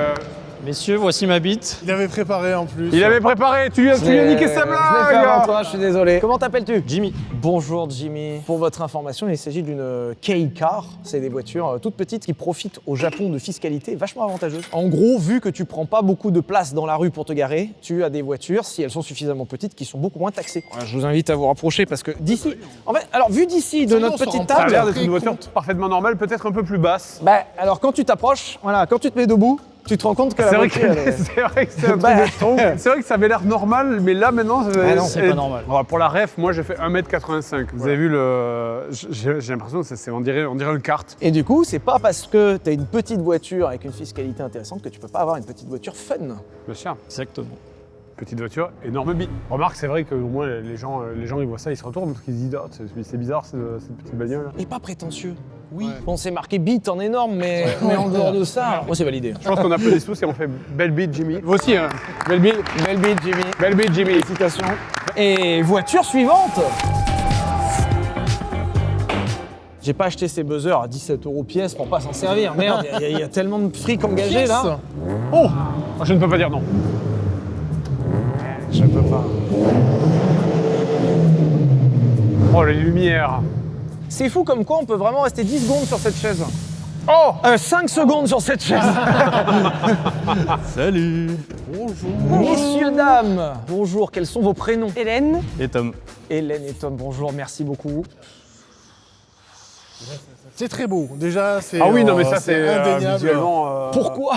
S14: Messieurs, voici ma bite.
S2: Il avait préparé en plus.
S3: Il avait préparé, tu lui as niqué sa
S12: Je l'ai fait
S3: blague.
S12: avant toi, je suis désolé. Comment t'appelles-tu?
S14: Jimmy.
S12: Bonjour Jimmy. Pour votre information, il s'agit d'une K-Car. C'est des voitures toutes petites qui profitent au Japon de fiscalité vachement avantageuse. En gros, vu que tu prends pas beaucoup de place dans la rue pour te garer, tu as des voitures, si elles sont suffisamment petites, qui sont beaucoup moins taxées. Ouais, je vous invite à vous rapprocher parce que d'ici... En fait, alors vu d'ici, de notre petite
S3: Ça a
S12: table...
S3: l'air d'être une voiture parfaitement normale, peut-être un peu plus basse.
S12: Bah, alors quand tu t'approches, voilà, quand tu te mets debout, tu te rends compte que la voiture...
S3: C'est vrai que c'est un truc de trop. C'est vrai que ça avait l'air normal, mais là maintenant...
S12: non,
S14: c'est pas normal.
S3: Voilà, pour la ref, moi j'ai fait 1m85. Vous avez vu le... J'ai l'impression que on dirait le kart.
S12: Et du coup, c'est pas parce que t'as une petite voiture avec une fiscalité intéressante que tu peux pas avoir une petite voiture fun.
S3: Bien sûr.
S14: Exactement.
S3: Petite voiture, énorme bite. Remarque, c'est vrai qu'au moins les gens ils voient ça, ils se retournent parce qu'ils se disent ah, c'est bizarre cette petite bagnole.
S12: Et pas prétentieux. Oui. Bon, c'est marqué bite en énorme, mais en dehors de ça, moi c'est validé.
S3: Je pense qu'on applaudit tous et on fait belle bite Jimmy. Vous aussi, hein. Belle bite
S12: Jimmy.
S3: Belle bite Jimmy.
S12: Félicitations. Et voiture suivante. J'ai pas acheté ces buzzers à 17 € pièce pour pas s'en servir. Merde, il y a tellement de fric engagé là.
S3: Oh, je ne peux pas dire non.
S12: Je peux pas.
S3: Oh, les lumières.
S12: C'est fou comme quoi on peut vraiment rester 10 secondes sur cette chaise.
S3: Oh
S12: 5 secondes sur cette chaise.
S14: Salut.
S12: Bonjour. Messieurs, dames, bonjour, quels sont vos prénoms?
S13: Hélène.
S14: Et Tom.
S12: Hélène et Tom, bonjour, merci beaucoup.
S2: C'est très beau. Déjà, c'est.
S3: Ah oui, non, mais ça, c'est
S2: indéniable.
S3: visuellement.
S12: Pourquoi?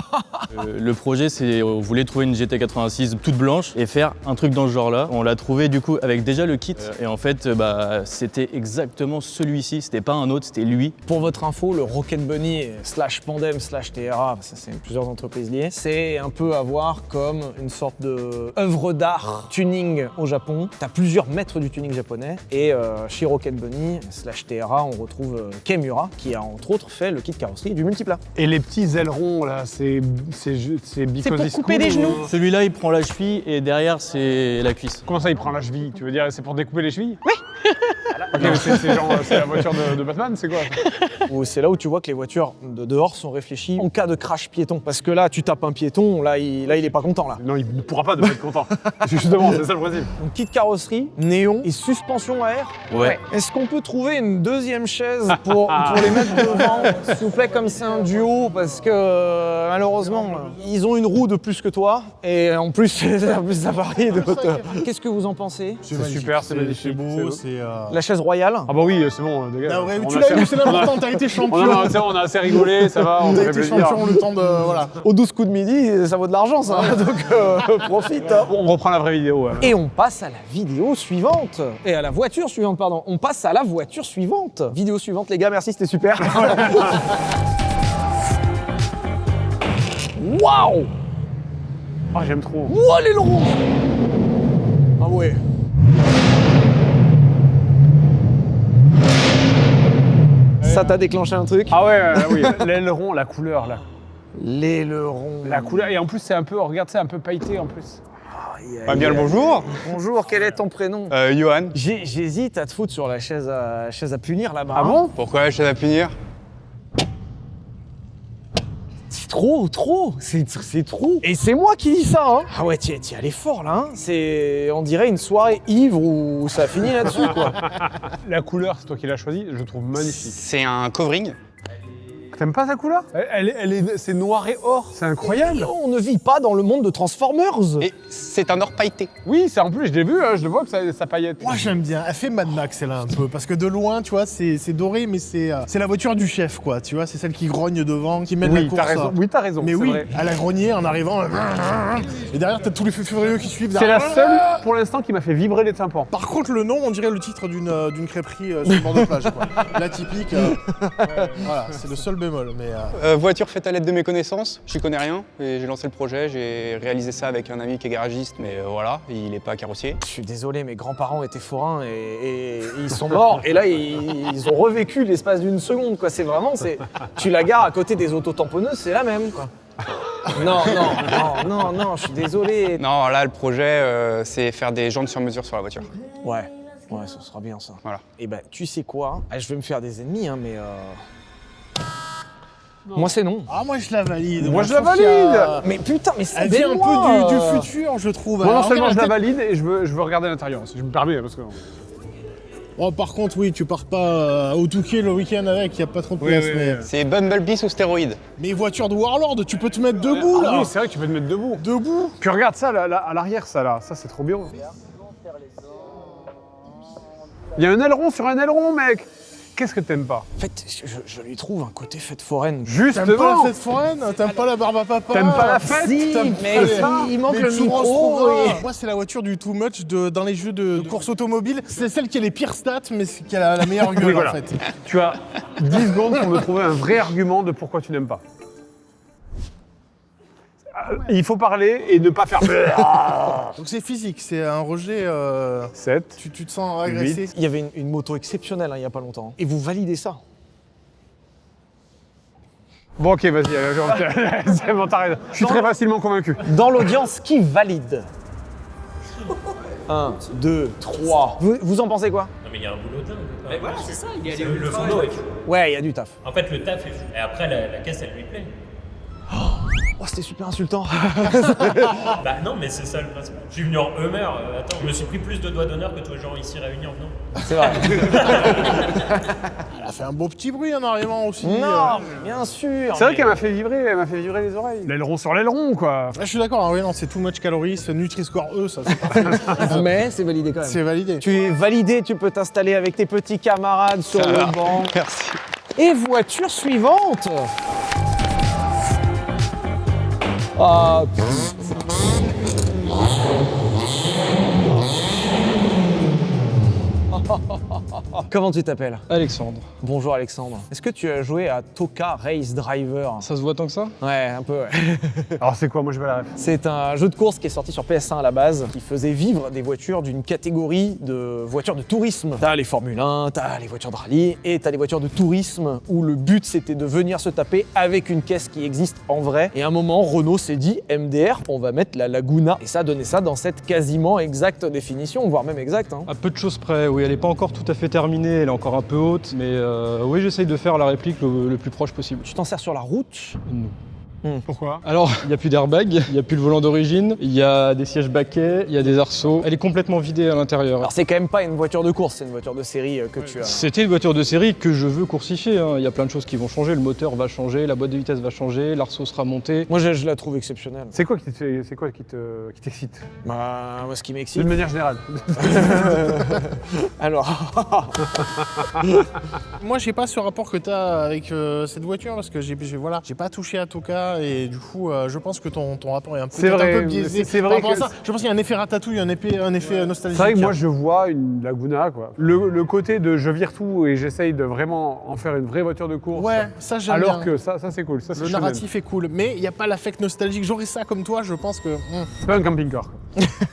S14: Le projet, c'est on voulait trouver une GT86 toute blanche et faire un truc dans ce genre-là. On l'a trouvé du coup avec déjà le kit. Et en fait, c'était exactement celui-ci. C'était pas un autre, c'était lui.
S12: Pour votre info, le Rocket Bunny /Pandem/TRA, ça c'est plusieurs entreprises liées, c'est un peu à voir comme une sorte de œuvre d'art tuning au Japon. T'as plusieurs maîtres du tuning japonais et chez Rocket Bunny /TRA, on retrouve Kemura qui a entre autres fait le kit carrosserie du Multipla.
S3: Et les petits ailerons là, c'est because
S13: pour
S3: it's
S13: couper
S3: cool,
S13: les genoux.
S3: ou-
S14: Celui-là, il prend la cheville et derrière, c'est la cuisse.
S3: Comment ça, il prend la cheville? Tu veux dire c'est pour découper les chevilles?
S13: Oui.
S3: Ok, mais c'est la voiture de Batman, c'est quoi?
S12: C'est là où tu vois que les voitures de dehors sont réfléchies en cas de crash piéton. Parce que là, tu tapes un piéton, là il est pas content là.
S3: Non, il ne pourra pas ne pas être content. Justement, c'est ça le principe.
S12: Donc kit carrosserie, néon et suspension à air.
S14: Ouais.
S12: Est-ce qu'on peut trouver une deuxième chaise pour les mettre devant, s'il vous plaît, comme c'est un duo, parce que malheureusement, ils ont une roue de plus que toi, et en plus, ça varie de votre... Qu'est-ce que vous en pensez?
S3: C'est super, c'est magnifique.
S2: C'est beau, c'est.
S12: La chaise royale?
S3: Ah bah oui, c'est bon, dégage.
S2: Ah ouais,
S3: On
S2: tu
S3: a
S2: l'as
S3: assez-
S2: eu, c'est l'important, t'as été champion.
S3: On a assez rigolé, ça va, on
S2: T'as
S3: fait
S2: été
S3: plaisir.
S2: champion le temps de. Voilà.
S12: Aux 12 coups de midi, ça vaut de l'argent, ça. Donc profite. Hein.
S3: On reprend la vraie vidéo.
S12: Et on passe à la vidéo suivante. Et à la voiture suivante, pardon. On passe à la voiture suivante. Vidéo suivante, les gars, merci, c'était super. Waouh!
S3: Ah, j'aime trop.
S12: Ouah, l'aileron! Ah ouais. Ça t'a déclenché un truc?
S3: Ah ouais, oui, l'aileron, la couleur là.
S12: L'aileron.
S3: La couleur, et en plus c'est un peu, regarde, c'est un peu pailleté en plus.
S12: Bien
S3: le bonjour.
S12: Bonjour, quel est ton prénom?
S15: Johan.
S12: J'hésite à te foutre sur la chaise à punir là-bas.
S3: Ah bon?
S15: Pourquoi la chaise à punir?
S12: C'est trop, c'est trop. Et c'est moi qui dis ça, hein. Ah ouais, t'y allais fort là, hein. C'est, on dirait une soirée ivre où ça finit là-dessus, quoi.
S3: La couleur, c'est toi qui l'as choisie, je le trouve magnifique.
S15: C'est un covering.
S3: T'aimes pas sa couleur? C'est noir et or, c'est incroyable.
S12: On ne vit pas dans le monde de Transformers.
S15: Et c'est un or pailleté.
S3: Oui, c'est en plus, je l'ai vu, je le vois que ça paillette.
S2: Moi j'aime bien, elle fait Mad Max elle là un peu, parce que de loin tu vois c'est doré mais c'est la voiture du chef quoi, tu vois, c'est celle qui grogne devant, qui mène la course.
S3: T'as raison.
S2: Mais
S3: c'est
S2: oui,
S3: vrai.
S2: elle a grogné en arrivant, et derrière t'as tous les feux furieux qui suivent.
S3: C'est la
S2: derrière.
S3: seule pour l'instant qui m'a fait vibrer les tympans.
S2: Par contre le nom on dirait le titre d'une crêperie sur le bord de plage quoi. La typique, voilà, c'est le seul bémol mais...
S15: Voiture faite à l'aide de mes connaissances, j'y connais rien et j'ai lancé le projet, j'ai réalisé ça avec un ami qui est garagiste mais voilà, il n'est pas carrossier.
S12: Je suis désolé, mes grands-parents étaient forains et ils sont morts. Et là, ils ont revécu l'espace d'une seconde, quoi. C'est vraiment, tu la gares à côté des autotamponneuses, c'est la même, quoi. Non, je suis désolé.
S15: Non, là le projet c'est faire des jantes sur mesure sur la voiture.
S12: Ouais, ça sera bien ça.
S15: Voilà.
S12: Et ben, tu sais quoi? Je vais me faire des ennemis, hein, mais Moi, c'est non.
S2: Ah, moi, je la valide.
S3: Moi, je la
S2: trouve qu'il y a-
S12: Mais putain, mais
S2: Elle vient un peu du futur, je trouve.
S3: Moi, non
S2: Alors,
S3: seulement je la
S2: regarde,
S3: valide et je veux regarder l'intérieur aussi. Je me permets parce que.
S2: Oh, par contre, oui, tu pars pas au Touquet le week-end avec, il a pas trop de place. mais...
S15: C'est Bumblebee sous stéroïdes.
S2: Mais voiture de Warlord, tu peux te mettre debout là.
S3: Ah oui, c'est vrai que tu peux te mettre debout.
S2: Debout.
S3: Puis regarde ça là, à l'arrière, ça là. Ça, c'est trop bien. Il y a un aileron sur un aileron, mec. Qu'est-ce que t'aimes pas?
S12: En fait, je lui trouve un côté fête foraine.
S3: Justement.
S2: T'aimes pas la fête foraine? T'aimes pas la barbe à papa?
S3: T'aimes pas la fête?
S12: Si, mais il manque le
S2: churros
S12: micro.
S2: Romain. Moi, c'est la voiture du too much dans les jeux de course automobile. C'est celle qui a les pires stats, mais qui a la meilleure gueule
S3: Oui, voilà.
S2: en fait.
S3: Tu as 10 secondes pour me trouver un vrai argument de pourquoi tu n'aimes pas. Il faut parler et ne pas faire.
S2: Donc c'est physique, c'est un rejet.
S3: 7.
S2: Tu te sens agressé.
S12: Il y avait une moto exceptionnelle il y a pas longtemps. Et vous validez ça?
S3: Bon, ok, vas-y, c'est bon, t'arrêtes. Je suis très facilement convaincu.
S12: Dans l'audience, qui valide? 1, 2, 3. Vous en pensez quoi?
S16: Non mais il y a un boulot dingue.
S17: Mais voilà, c'est ça, il y a les
S16: le fondo est fou.
S12: Ouais, il y a du taf.
S16: En fait, le taf est fou. Et après, la caisse, elle lui plaît.
S12: Oh, c'était super insultant.
S16: Bah non, mais c'est ça le principe. Je suis venu en Hummer. Attends, je me suis pris plus de doigts d'honneur que tous les gens ici réunis en venant.
S12: C'est vrai.
S2: Elle a fait un beau petit bruit en arrivant aussi.
S12: Non, bien sûr.
S3: C'est vrai qu'elle m'a fait vibrer les oreilles. L'aileron sur l'aileron, quoi.
S2: Je suis d'accord, oui, non, c'est too much calories, c'est Nutri-Score E, ça c'est parfait.
S12: Mais c'est validé quand même.
S2: C'est validé.
S12: Tu es validé, tu peux t'installer avec tes petits camarades sur le banc.
S15: Merci.
S12: Et voiture suivante. Ah, comment tu t'appelles?
S18: Alexandre.
S12: Bonjour Alexandre. Est-ce que tu as joué à Toka Race Driver?
S18: Ça se voit tant que ça?
S12: Ouais, un peu, ouais.
S3: Alors c'est quoi? Moi je vais la ref.
S12: C'est un jeu de course qui est sorti sur PS1 à la base, qui faisait vivre des voitures d'une catégorie de voitures de tourisme. T'as les Formule 1, t'as les voitures de rallye, et t'as les voitures de tourisme où le but c'était de venir se taper avec une caisse qui existe en vrai. Et à un moment, Renault s'est dit, MDR, on va mettre la Laguna. Et ça donnait ça dans cette quasiment exacte définition, voire même exacte. Hein.
S18: À peu de choses près, oui, elle n'est pas encore tout à fait terminée, elle est encore un peu haute, mais oui, j'essaye de faire la réplique le plus proche possible.
S12: Tu t'en sers sur la route?
S18: Non.
S3: Pourquoi?
S18: Alors, il n'y a plus d'airbag, il n'y a plus le volant d'origine, il y a des sièges baquets, il y a des arceaux. Elle est complètement vidée à l'intérieur.
S12: Alors c'est quand même pas une voiture de course, c'est une voiture de série que tu as.
S18: C'était une voiture de série que je veux coursifier, hein. Il y a plein de choses qui vont changer, le moteur va changer, la boîte de vitesse va changer, l'arceau sera monté.
S12: Moi je la trouve exceptionnelle.
S3: C'est quoi qui t'excite?
S12: Bah, moi ce qui m'excite...
S3: D'une manière générale.
S12: Alors...
S2: Moi j'ai pas ce rapport que t'as avec cette voiture parce que j'ai pas touché à Toka et du coup je pense que ton rapport est un peu biaisé.
S3: C'est vrai que
S2: ça. Je pense qu'il y a un effet ratatouille, un effet nostalgique.
S3: C'est vrai que moi je vois une Laguna quoi. Le côté de je vire tout et j'essaye de vraiment en faire une vraie voiture de course.
S2: Ouais, ça j'aime
S3: alors
S2: bien.
S3: Que ça c'est cool. Ça,
S2: le narratif est cool, mais il n'y a pas l'affect nostalgique. J'aurais ça comme toi, je pense que.
S3: C'est pas un camping-car.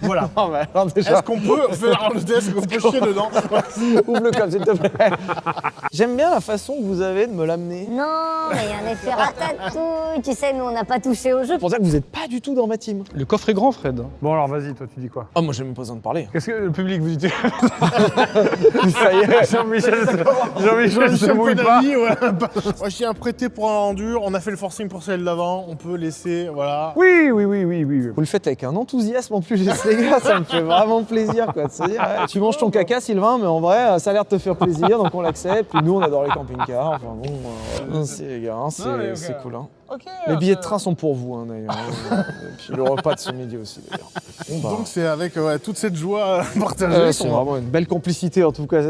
S2: Voilà.
S12: Oh, bah, alors déjà...
S2: Est-ce qu'on peut faire le test, qu'on peut chier dedans?
S12: Ouvre le coffre s'il te plaît. J'aime bien la façon que vous avez de me l'amener.
S19: Non, mais il y a un effet ratatouille. Tu sais, nous on n'a pas touché au jeu.
S12: C'est pour ça que vous n'êtes pas du tout dans ma team.
S18: Le coffre est grand, Fred.
S3: Bon alors vas-y, toi tu dis quoi?
S12: Ah moi j'ai même pas besoin de parler.
S3: Qu'est-ce que le public vous dit?
S12: Ça y est.
S3: Jean-Michel se mouille pas.
S2: Moi je tiens à prêter pour un rendu, on a fait le forcing pour celle d'avant, on peut laisser, voilà.
S3: Oui.
S12: Vous le faites avec un enthousiasme en plus, les gars, ça me fait vraiment plaisir quoi, de se dire, ouais, tu manges ton caca Sylvain, mais en vrai ça a l'air de te faire plaisir, donc on l'accepte. Puis nous on adore les camping-cars, enfin bon, c'est les gars, c'est cool. Hein.
S2: Okay,
S12: les billets de train sont pour vous hein, d'ailleurs. Et puis le repas de ce midi aussi d'ailleurs.
S2: Bon, bah. Donc c'est avec toute cette joie partagée.
S12: C'est vraiment une belle complicité en tout cas.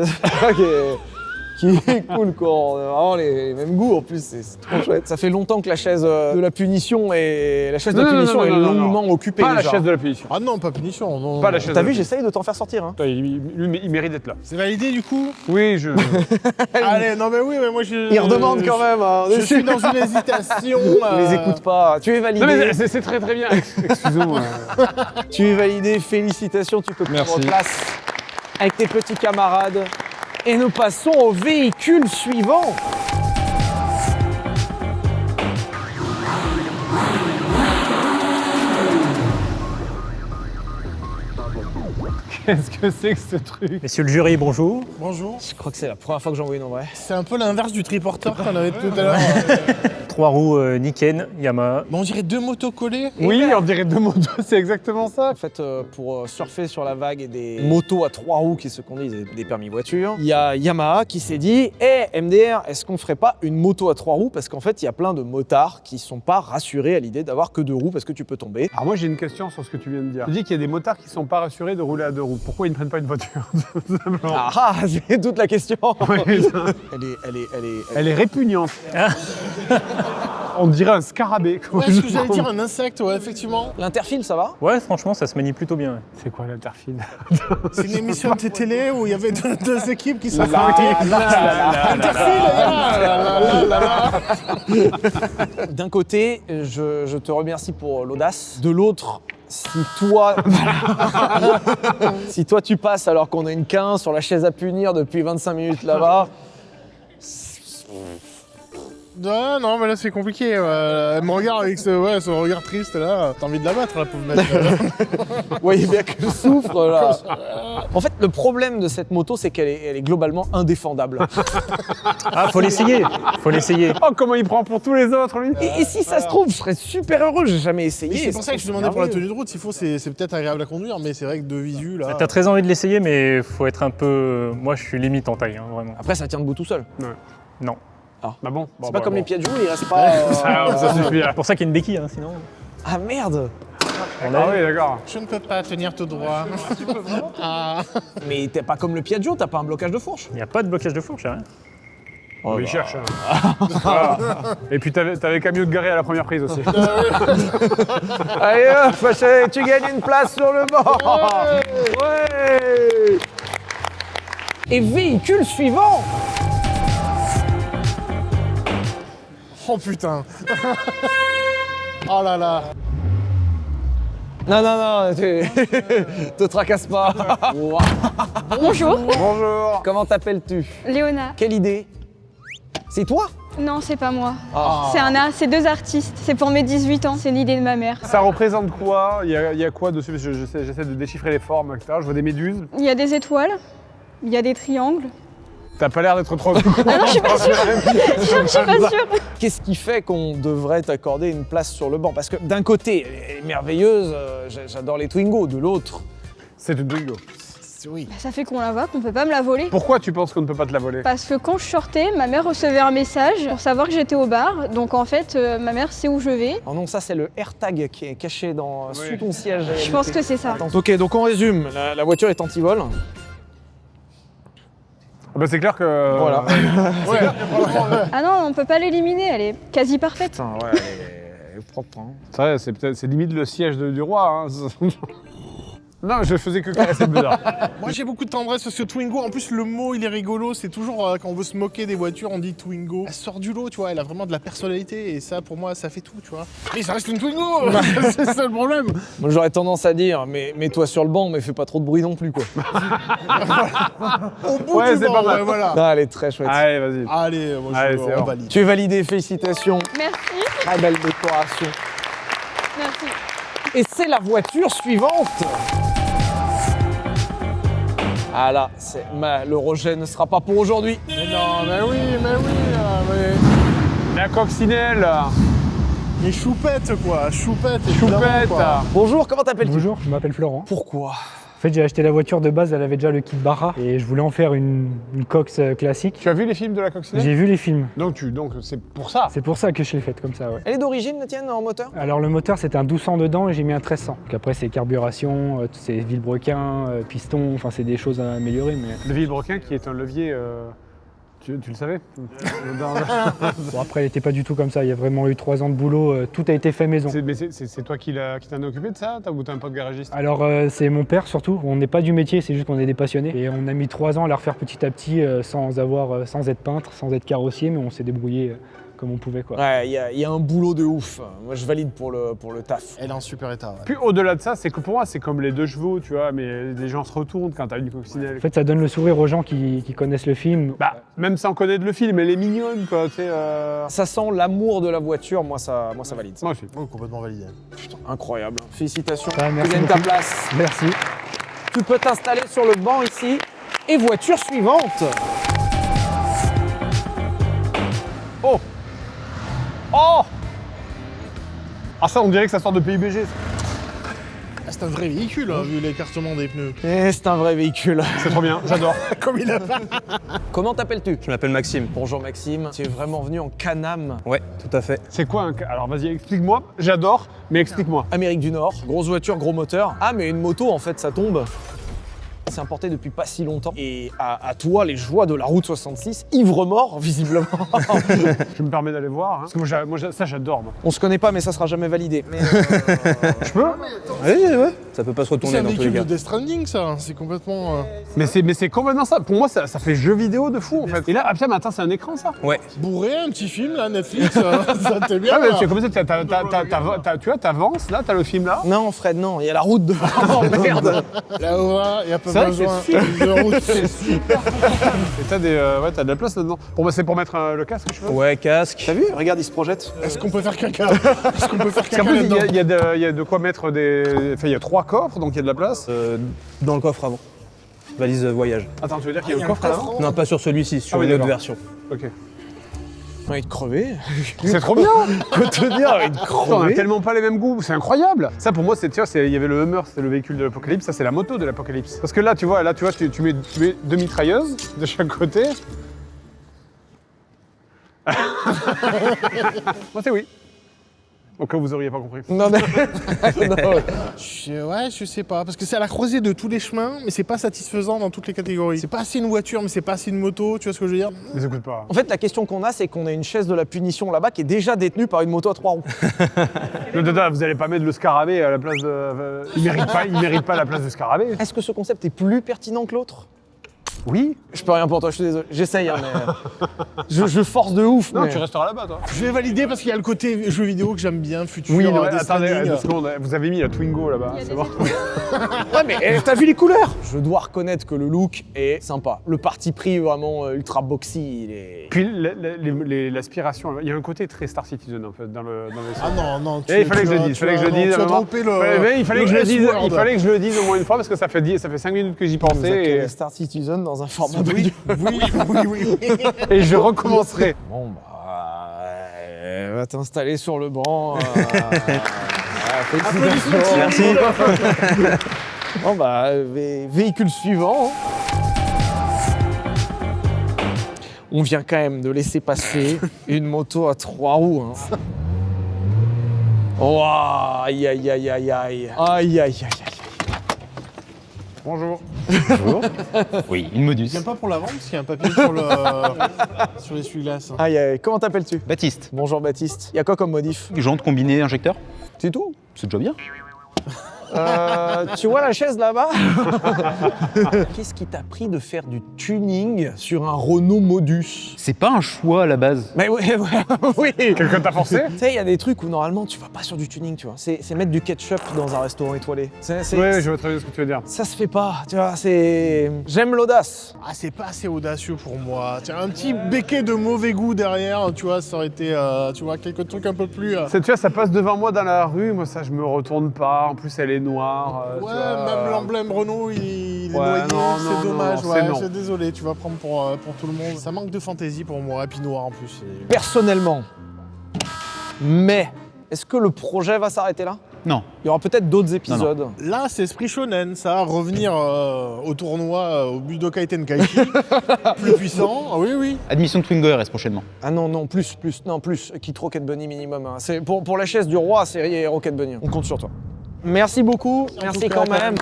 S12: Qui est cool quoi, on a vraiment les mêmes goûts en plus, c'est trop chouette. Ça fait longtemps que la chaise de la punition est longuement occupée.
S3: Pas
S12: déjà.
S3: la chaise de la punition.
S2: Ah non, pas punition, non.
S3: Pas la chaise.
S12: T'as vu, j'essaye de t'en faire sortir. Hein.
S3: Il mérite d'être là.
S2: C'est validé du coup?
S3: Oui, je...
S2: Allez, non mais oui, mais moi je...
S12: Il redemande quand même. Hein.
S2: Je suis dans une hésitation.
S12: Les écoute pas, tu es validé.
S3: Non mais c'est très bien, excusez-moi.
S12: Tu es validé, félicitations, tu peux prendre place avec tes petits camarades. Et nous passons au véhicule suivant.
S3: Qu'est-ce que c'est que ce truc?
S10: Messieurs le jury, bonjour.
S2: Bonjour.
S12: Je crois que c'est la première fois que j'en vois une en vrai.
S2: C'est un peu l'inverse du triporteur qu'on avait tout à l'heure.
S18: 3 roues Niken, Yamaha.
S2: Bon, on dirait 2 motos collées.
S3: Oui, on dirait 2 motos, c'est exactement ça.
S12: En fait, pour surfer sur la vague et des motos à 3 roues qui se conduisent des permis voiture, il y a Yamaha qui s'est dit « MDR, est-ce qu'on ferait pas une moto à 3 roues ?» Parce qu'en fait, il y a plein de motards qui sont pas rassurés à l'idée d'avoir que 2 roues parce que tu peux tomber.
S3: Alors moi, j'ai une question sur ce que tu viens de dire. Tu dis qu'il y a des motards qui sont pas rassurés de rouler à 2 roues. Pourquoi ils ne prennent pas une voiture?
S12: Ah, c'est toute la question.
S3: Oui, elle est répugnante. On dirait un scarabée.
S2: Ouais, ce que j'allais dire, un insecte, ouais, effectivement.
S12: L'interfile, ça va?
S18: Ouais, franchement, ça se manie plutôt bien.
S3: C'est quoi l'interfile?
S2: C'est une émission de télé où il y avait deux équipes qui sont
S12: D'un côté, je te remercie pour l'audace. De l'autre, si toi tu passes alors qu'on a une 15 sur la chaise à punir depuis 25 minutes là-bas.
S2: Non, mais là c'est compliqué. Elle me regarde avec ce regard triste là. T'as envie de la battre, la pauvre mec.
S12: Vous voyez bien qu'elle souffre là. En fait, le problème de cette moto, c'est qu'elle est globalement indéfendable.
S18: Ah, faut l'essayer. Faut l'essayer.
S3: Oh, comment il prend pour tous les autres, lui.
S12: Et si ça se trouve, je serais super heureux. J'ai jamais essayé.
S2: C'est pour ça que je demandais pour la tenue de route. S'il faut, c'est peut-être agréable à conduire, mais c'est vrai que de visu là.
S18: T'as très envie de l'essayer, mais faut être un peu. Moi, je suis limite en taille, hein, vraiment.
S12: Après, ça tient debout tout seul.
S3: Ouais.
S18: Non.
S12: Ah.
S3: Bah bon.
S12: C'est pas comme les Piaggio, il reste pas.
S3: Ça suffit.
S18: C'est pour ça qu'il y a une béquille, hein, sinon.
S12: Ah merde.
S3: Ah oui, d'accord.
S2: Je ne peux pas tenir tout droit. Tu peux vraiment
S12: Mais t'es pas comme le Piaggio, t'as pas un blocage de fourche?
S18: Il n'y a pas de blocage de fourche, rien.
S3: Oh, il cherche. Voilà. Et puis t'avais qu'à mieux te garer à la première prise aussi.
S12: Allez hop, tu gagnes une place sur le banc. Ouais. Et véhicule suivant.
S2: Oh putain. Oh là là.
S12: Non, te tracasse pas.
S17: Bonjour.
S12: Bonjour. Comment t'appelles-tu?
S17: Léona.
S12: Quelle idée? C'est toi?
S17: Non, c'est pas moi.
S12: Ah.
S17: C'est 2 artistes. C'est pour mes 18 ans. C'est une idée de ma mère.
S3: Ça représente quoi? Il y a quoi dessus? Parce que j'essaie de déchiffrer les formes, etc. Je vois des méduses.
S17: Il y a des étoiles. Il y a des triangles.
S3: T'as pas l'air d'être trop...
S17: Ah non, je suis pas sûre. Je suis pas sûre.
S12: Qu'est-ce qui fait qu'on devrait t'accorder une place sur le banc? Parce que d'un côté, elle est merveilleuse, j'adore les Twingo. De l'autre,
S3: c'est une Twingo.
S2: Oui.
S17: Ça fait qu'on la voit, qu'on peut pas me la voler.
S3: Pourquoi tu penses qu'on ne peut pas te la voler?
S17: Parce que quand je sortais, ma mère recevait un message pour savoir que j'étais au bar. Donc en fait, ma mère sait où je vais.
S12: Oh non, ça c'est le AirTag qui est caché sous ton siège.
S17: Je pense que c'est ça.
S12: Ok, donc on résume. La voiture est anti-vol.
S3: Ah bah c'est clair que...
S12: Voilà.
S17: Ah non, on peut pas l'éliminer, elle est quasi parfaite.
S12: Putain, ouais, elle est propre. Hein.
S3: C'est vrai, c'est limite le siège du roi. Hein. Non, je faisais que caresser le bizarre.
S2: Moi j'ai beaucoup de tendresse parce que Twingo, en plus le mot il est rigolo, c'est toujours quand on veut se moquer des voitures, on dit Twingo. Elle sort du lot, tu vois, elle a vraiment de la personnalité et ça pour moi ça fait tout, tu vois. Mais ça reste une Twingo. C'est ça le problème.
S12: Moi j'aurais tendance à dire, mais mets-toi sur le banc, mais fais pas trop de bruit non plus quoi.
S2: Au bout du banc, ouais, voilà.
S12: Non, elle est très chouette.
S3: Allez, vas-y.
S2: Allez, moi on valide.
S12: Tu es validé, félicitations.
S17: Merci.
S12: Très belle décoration.
S17: Merci.
S12: Et c'est la voiture suivante. Ah là, le rejet ne sera pas pour aujourd'hui.
S2: Mais non, mais oui.
S3: La coccinelle.
S2: Les choupettes quoi, choupette.
S12: Quoi. Bonjour, comment t'appelles-tu?
S18: Bonjour, je m'appelle Florent.
S12: Pourquoi?
S18: En fait, j'ai acheté la voiture de base, elle avait déjà le kit Barra et je voulais en faire une cox classique.
S3: Tu as vu les films de la coccinelle?
S18: J'ai vu les films.
S3: Donc c'est pour ça?
S18: C'est pour ça que je l'ai faite comme ça, ouais.
S12: Elle est d'origine, la tienne, en moteur?
S18: Alors le moteur, c'était un 1200 dedans et j'ai mis un 1300. Donc après, c'est carburation, c'est vilebrequin, piston, enfin c'est des choses à améliorer. Mais...
S3: Le vilebrequin qui est un levier... Tu le savais?
S18: Bon, après, elle n'était pas du tout comme ça. Il y a vraiment eu 3 ans de boulot. Tout a été fait maison.
S3: Mais c'est toi qui t'en as occupé de ça? Ou t'as un pote garagiste?
S18: Alors, c'est mon père surtout. On n'est pas du métier, c'est juste qu'on est des passionnés. Et on a mis 3 ans à la refaire petit à petit sans être peintre, sans être carrossier, mais on s'est débrouillé comme on pouvait, quoi.
S12: Ouais, il y a un boulot de ouf. Moi, je valide pour le taf.
S2: Elle est en super état. Ouais.
S3: Puis au-delà de ça, c'est que pour moi, c'est comme les 2 chevaux, tu vois, mais les gens se retournent quand t'as une coccinelle.
S18: En fait, ça donne le sourire aux gens qui connaissent le film.
S3: Bah, même sans connaître le film, elle est mignonne, quoi, tu sais.
S12: Ça sent l'amour de la voiture, moi ça valide.
S3: Moi aussi.
S2: Oh, complètement validé.
S12: Putain, incroyable. Félicitations.
S18: Ah, merci
S12: tu gagnes ta
S18: beaucoup.
S12: place.
S18: Merci.
S12: Tu peux t'installer sur le banc ici. Et voiture suivante. Oh!
S3: Oh! Ah ça, on dirait que ça sort de PUBG.
S2: Ah, c'est un vrai véhicule, hein, vu l'écartement des pneus.
S12: C'est un vrai véhicule.
S3: C'est trop bien, j'adore.
S2: Comme il a
S12: Comment t'appelles-tu?
S14: Je m'appelle Maxime.
S12: Bonjour Maxime, tu es vraiment venu en Can-Am.
S14: Ouais, tout à fait.
S3: C'est quoi un... Alors vas-y, explique-moi. J'adore, mais explique-moi.
S12: Amérique du Nord, grosse voiture, gros moteur. Ah mais une moto en fait ça tombe. C'est importé depuis pas si longtemps. Et à toi les joies de la route 66, ivre-mort visiblement.
S3: Je me permets d'aller voir. Hein. Parce que moi, ça j'adore.
S12: On se connaît pas mais ça sera jamais validé. Mais
S3: Je peux?
S14: Ouais. Ça peut pas se
S2: C'est
S14: retourner
S2: un
S14: dans tous les
S2: véhicule
S14: cas.
S2: de Death Stranding, ça. C'est complètement...
S3: Mais c'est complètement ça. Pour moi, ça fait jeu vidéo de fou en fait. Et là, ah putain, mais attends, c'est un écran ça?
S14: Ouais.
S2: Bourré, un petit film, là, Netflix, ça t'est bien.
S3: Ah mais
S2: là.
S3: c'est comme ça, tu vois, t'avances là, t'as le film là.
S12: non Fred, non, il y a la route devant. Oh merde.
S2: Là-haut, il y a pas
S3: C'est vrai que
S2: besoin
S3: c'est super.
S2: de route.
S3: C'est super. Et t'as de la place là-dedans. Bon bah c'est pour mettre le casque, je veux.
S14: Ouais, casque.
S12: T'as vu? Regarde, il se projette.
S2: Est-ce qu'on peut faire caca? Est-ce qu'on peut faire
S3: Parce qu'en
S2: caca
S3: plus,
S2: là-dedans?
S3: il y a de quoi mettre des... Enfin, il y a 3 coffres, donc il y a de la place.
S14: Dans le coffre avant. Valise voyage.
S3: Attends, tu veux dire qu'il y a un coffre là-dedans?
S14: Non, pas sur celui-ci, sur
S3: oui,
S14: une autre
S3: d'accord.
S14: version.
S3: Ok.
S12: On va être crevé.
S3: C'est trop bien.
S12: Faut te dire, on va être
S3: Putain, on a
S12: crevé.
S3: tellement pas les mêmes goûts, c'est incroyable. Ça pour moi, tu vois, il y avait le Hummer, c'était le véhicule de l'Apocalypse, ça c'est la moto de l'Apocalypse. Parce que là, tu vois, tu mets 2 mitrailleuses de chaque côté. Moi c'est oui. Au cas où vous auriez pas compris.
S12: Non, mais...
S2: Je sais pas, parce que c'est à la croisée de tous les chemins, mais c'est pas satisfaisant dans toutes les catégories. C'est pas assez une voiture, mais c'est pas assez une moto, tu vois ce que je veux dire?
S3: Mais écoute pas.
S12: En fait, la question qu'on a, c'est qu'on a une chaise de la punition là-bas qui est déjà détenue par une moto à 3 roues.
S3: Vous allez pas mettre le scarabée à la place de... Il mérite pas la place de scarabée.
S12: Est-ce que ce concept est plus pertinent que l'autre?
S3: Oui.
S12: Je peux rien pour toi, je suis désolé. J'essaye, hein, mais... je force de ouf,
S3: Non,
S12: mais...
S3: tu resteras là-bas toi.
S2: Je vais valider parce qu'il y a le côté jeu vidéo que j'aime bien, futur,
S3: Oui,
S2: Death
S3: attendez,
S2: Stranding.
S3: 2 secondes, vous avez mis la Twingo là-bas, c'est bon.
S12: Ouais, mais t'as vu les couleurs? Je dois reconnaître que le look est sympa. Le parti pris vraiment ultra boxy, il est...
S3: Puis l'aspiration, il y a un côté très Star Citizen en fait dans le
S2: Ah non,
S3: il fallait que je le dise,
S2: tu as droppé le...
S3: il fallait que je le dise au moins une fois parce que ça fait 5 minutes que j'y pensais et...
S12: Star Citizen dans un format
S2: Oui.
S3: Et je recommencerai.
S12: Bon va t'installer sur le banc.
S2: Applaudissements.
S12: Merci. Bon véhicule suivant. On vient quand même de laisser passer une moto à 3 roues. Hein. Oh, aïe.
S3: Bonjour.
S14: Bonjour. Oui, une modus.
S2: Viens pas pour la vente parce qu'il y a un papier sur l'essuie-glace.
S12: Aïe. Comment t'appelles-tu?
S14: Baptiste.
S12: Bonjour Baptiste. Il y a quoi comme modif?
S14: Jantes combinées, injecteur.
S12: C'est tout?
S14: C'est déjà bien.
S12: Tu vois la chaise là-bas? Qu'est-ce qui t'a pris de faire du tuning sur un Renault Modus?
S14: C'est pas un choix à la base.
S12: Mais oui.
S3: Quelqu'un t'a forcé?
S12: Tu sais, il y a des trucs où normalement tu vas pas sur du tuning, tu vois. C'est mettre du ketchup dans un restaurant étoilé.
S3: Ouais, je vois très bien ce que tu veux dire.
S12: Ça se fait pas, tu vois, c'est... J'aime l'audace.
S2: Ah, c'est pas assez audacieux pour moi. Tiens, un petit béquet de mauvais goût derrière, tu vois, ça aurait été, tu vois, quelques trucs un peu plus...
S3: Tu vois, ça passe devant moi dans la rue, moi ça je me retourne pas, en plus elle est noire.
S2: Ouais, même l'emblème Renault, il est noyé,
S3: non,
S2: c'est dommage,
S3: non.
S2: c'est désolé, tu vas prendre pour tout le monde. Ça manque de fantaisie pour moi, et puis noir en plus.
S12: Personnellement, mais est-ce que le projet va s'arrêter là?
S14: Non.
S12: Il y aura peut-être d'autres épisodes.
S2: Là, c'est esprit shonen, ça, revenir au tournoi, au Budokai Tenkaichi, plus puissant, ah, oui.
S14: Admission de Twingo RS prochainement.
S12: Ah non, plus, quitte Rocket Bunny minimum. Hein. C'est pour la chaise du roi, c'est Rocket Bunny. On compte sur toi. Merci beaucoup, merci quand même.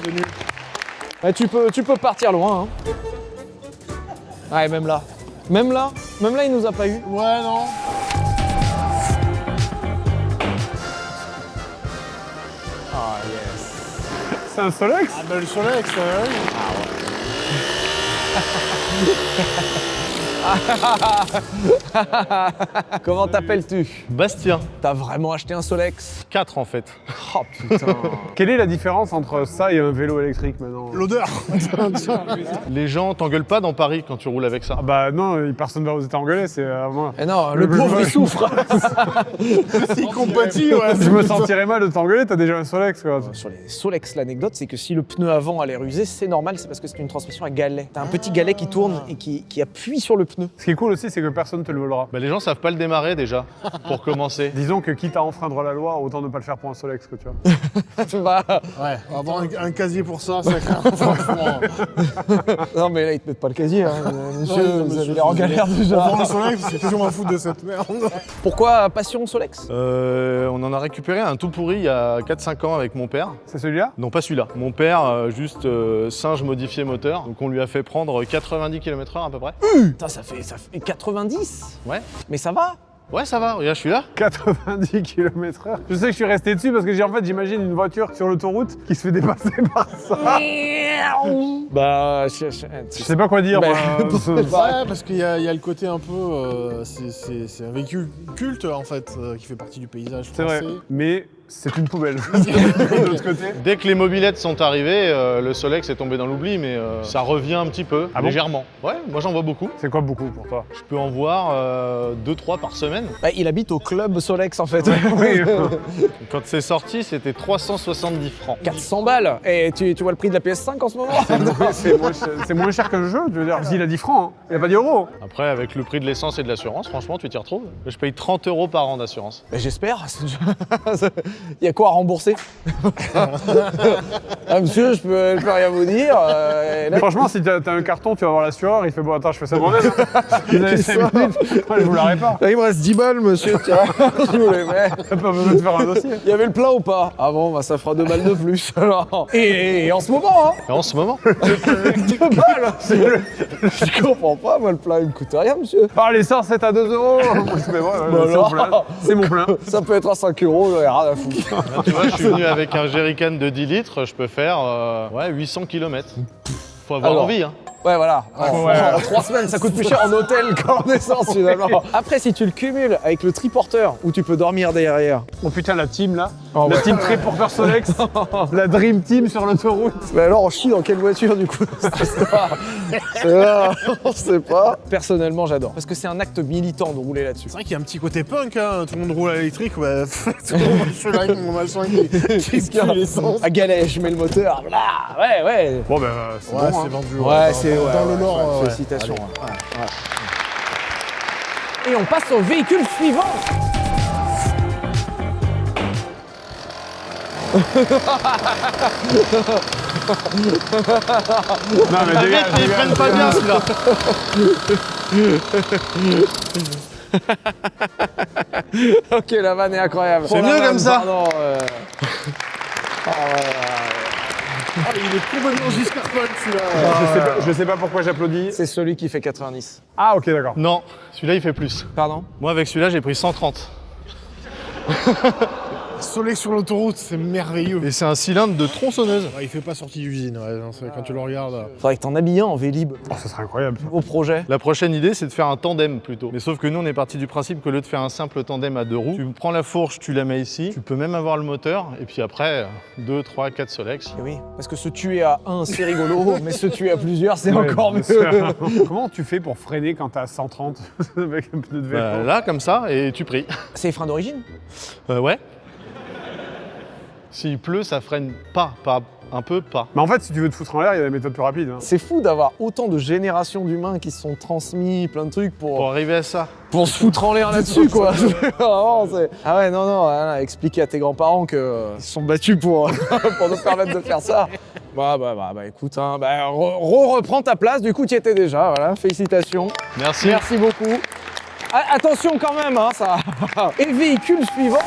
S12: Ouais, tu peux partir loin. Hein. Ouais, même là, il nous a pas eu.
S2: Ouais, non.
S12: Ah, yes.
S3: C'est un Solex?
S2: Ah, bah le Solex, oui.
S12: Comment t'appelles-tu?
S4: Bastien.
S12: T'as vraiment acheté un Solex?
S4: 4 en fait.
S12: Oh putain.
S3: Quelle est la différence entre ça et un vélo électrique maintenant?
S2: L'odeur.
S4: Les gens t'engueulent pas dans Paris quand tu roules avec ça.
S3: Ah bah non, personne va oser t'engueuler, c'est moi.
S12: Eh non, le pauvre il souffre.
S2: Il compatit, ouais.
S3: Je me sentirais mal de t'engueuler, t'as déjà un Solex quoi.
S12: Sur les Solex, l'anecdote, c'est que si le pneu avant a l'air usé, c'est normal, c'est parce que c'est une transmission à galet. T'as un petit galet qui tourne et qui appuie sur le pneu.
S3: Ce qui est cool aussi, c'est que personne te le volera.
S2: Bah, les gens savent pas le démarrer déjà, pour commencer.
S3: Disons que quitte à enfreindre la loi, autant ne pas le faire pour un Solex, que tu vois.
S2: Ouais, avoir un casier pour ça, c'est franchement.
S12: Non mais là ils te mettent pas le casier, hein. Monsieur, vous avez l'air en galère déjà.
S2: On vend le Solex, c'est toujours un foutre de cette merde.
S12: Pourquoi passion Solex?
S2: On en a récupéré un tout pourri il y a 4-5 ans avec mon père.
S3: C'est celui-là?
S2: Non, pas celui-là. Mon père, juste singe modifié moteur. Donc on lui a fait prendre 90 km/h à peu près.
S12: Putain, ça fait 90.
S2: Ouais.
S12: Mais ça va?
S2: Ouais, ça va, regarde, je suis là.
S3: 90 km/h. Je sais que je suis resté dessus parce que j'imagine une voiture sur l'autoroute qui se fait dépasser par ça.
S12: Bah,
S3: je sais pas quoi dire.
S12: Bah,
S3: moi.
S2: Ouais, parce qu'il y a le côté un peu. C'est un véhicule culte en fait, qui fait partie du paysage
S3: C'est
S2: français.
S3: vrai, mais c'est une poubelle. De l'autre côté.
S2: Dès que les mobylettes sont arrivées, le Solex est tombé dans l'oubli, mais ça revient un petit peu, légèrement. Ouais, moi j'en vois beaucoup.
S3: C'est quoi beaucoup pour toi?
S2: Je peux en voir 2-3 par semaine.
S12: Bah, il habite au club Solex en fait.
S3: Oui.
S2: Quand c'est sorti, c'était 370 francs.
S12: 400 balles. Et tu vois le prix de la PS5 en ce moment?
S3: C'est moins cher qu'un jeu, tu veux dire. Il a 10 francs, hein. Il a pas 10 euros.
S2: Après, avec le prix de l'essence et de l'assurance, franchement, tu t'y retrouves. Je paye 30 € par an d'assurance.
S12: Bah, j'espère. Il y a quoi à rembourser? Ah, monsieur, je peux rien vous dire. Là...
S3: Franchement, si t'as un carton, tu vas voir l'assureur, il fait bon, attends, je fais ça moi-même. Vous avez 5 minutes, moi, je vous l'arrête pas.
S12: Là, il me reste 10 balles, monsieur, tiens, je vous les mets.
S3: T'as pas besoin de faire un dossier.
S12: Il y avait le plein ou pas? Ah bon, bah ça fera 2 balles de plus alors. Et en ce moment, hein?
S2: Et en ce moment
S12: 2 balles. Je comprends pas, moi le plein il me coûte rien, monsieur.
S3: Ah, l'essence c'est à 2 €. C'est mon plein.
S12: Ça peut être à 5 €, j'en ai rien à foutre.
S2: Là, tu vois, je suis venu avec un jerrycan de 10 litres, je peux faire 800 km. Faut avoir envie, hein.
S12: Ouais, voilà. En 3 semaines, ça coûte plus cher en hôtel qu'en essence finalement. Après, si tu le cumules avec le triporteur où tu peux dormir derrière.
S3: Oh putain, la team là. La team triporteur Solex. La Dream Team sur l'autoroute.
S12: Mais alors, on chie dans quelle voiture du coup? C'est là, on sait pas. Personnellement, j'adore. Parce que c'est un acte militant de rouler là-dessus.
S2: C'est vrai qu'il y a un petit côté punk, hein. Tout le monde roule à l'électrique. Ouais. Tout le monde, je suis là avec mon machin qui pue l'essence.
S12: À galet, je mets le moteur. Là, ouais.
S3: Bon, ben, c'est
S2: ouais,
S3: bon.
S2: c'est vendu.
S12: Ouais, c'est
S2: dans le Nord.
S12: Félicitations. Et on passe au véhicule suivant.
S3: Non mais les mecs,
S2: ils prennent pas bien celui-là.
S12: Ok, la vanne est incroyable.
S2: C'est mieux comme ça. Il est complètement Giscard-Paul celui-là.
S3: Je sais pas pourquoi j'applaudis.
S12: C'est celui qui fait 90.
S3: Ah ok, d'accord.
S2: Non, celui-là il fait plus.
S12: Pardon?
S2: Moi avec celui-là j'ai pris 130. Soleil sur l'autoroute, c'est merveilleux. Et c'est un cylindre de tronçonneuse. Ouais, il fait pas sortie d'usine, quand tu le regardes.
S12: Faudrait que t'en habilles un en Vélib.
S3: Oh, ça serait incroyable.
S12: Au projet.
S2: La prochaine idée, c'est de faire un tandem plutôt. Mais sauf que nous, on est parti du principe qu'au lieu de faire un simple tandem à 2 roues, tu prends la fourche, tu la mets ici, tu peux même avoir le moteur, et puis après, 2, 3, 4 Solex.
S12: Et oui, parce que se tuer à un, c'est rigolo, mais se tuer à plusieurs, c'est encore mieux.
S3: Comment tu fais pour freiner quand t'as 130 avec un pneu de vélo?
S2: Là, comme ça, et tu pries.
S12: C'est les freins d'origine?
S2: Ouais. S'il pleut, ça freine pas, un peu pas.
S3: Mais en fait, si tu veux te foutre en l'air, il y a des méthodes plus rapides. Hein.
S12: C'est fou d'avoir autant de générations d'humains qui se sont transmis, plein de trucs pour
S2: arriver à ça.
S12: Pour se foutre en l'air là-dessus, quoi. Ah ouais, non, expliquer à tes grands-parents qu'ils se sont battus pour nous permettre de faire ça. Bah écoute, hein, reprends ta place, du coup tu y étais déjà, voilà, félicitations.
S2: Merci.
S12: Merci beaucoup. Ah, attention quand même, hein, ça. Et véhicule suivant.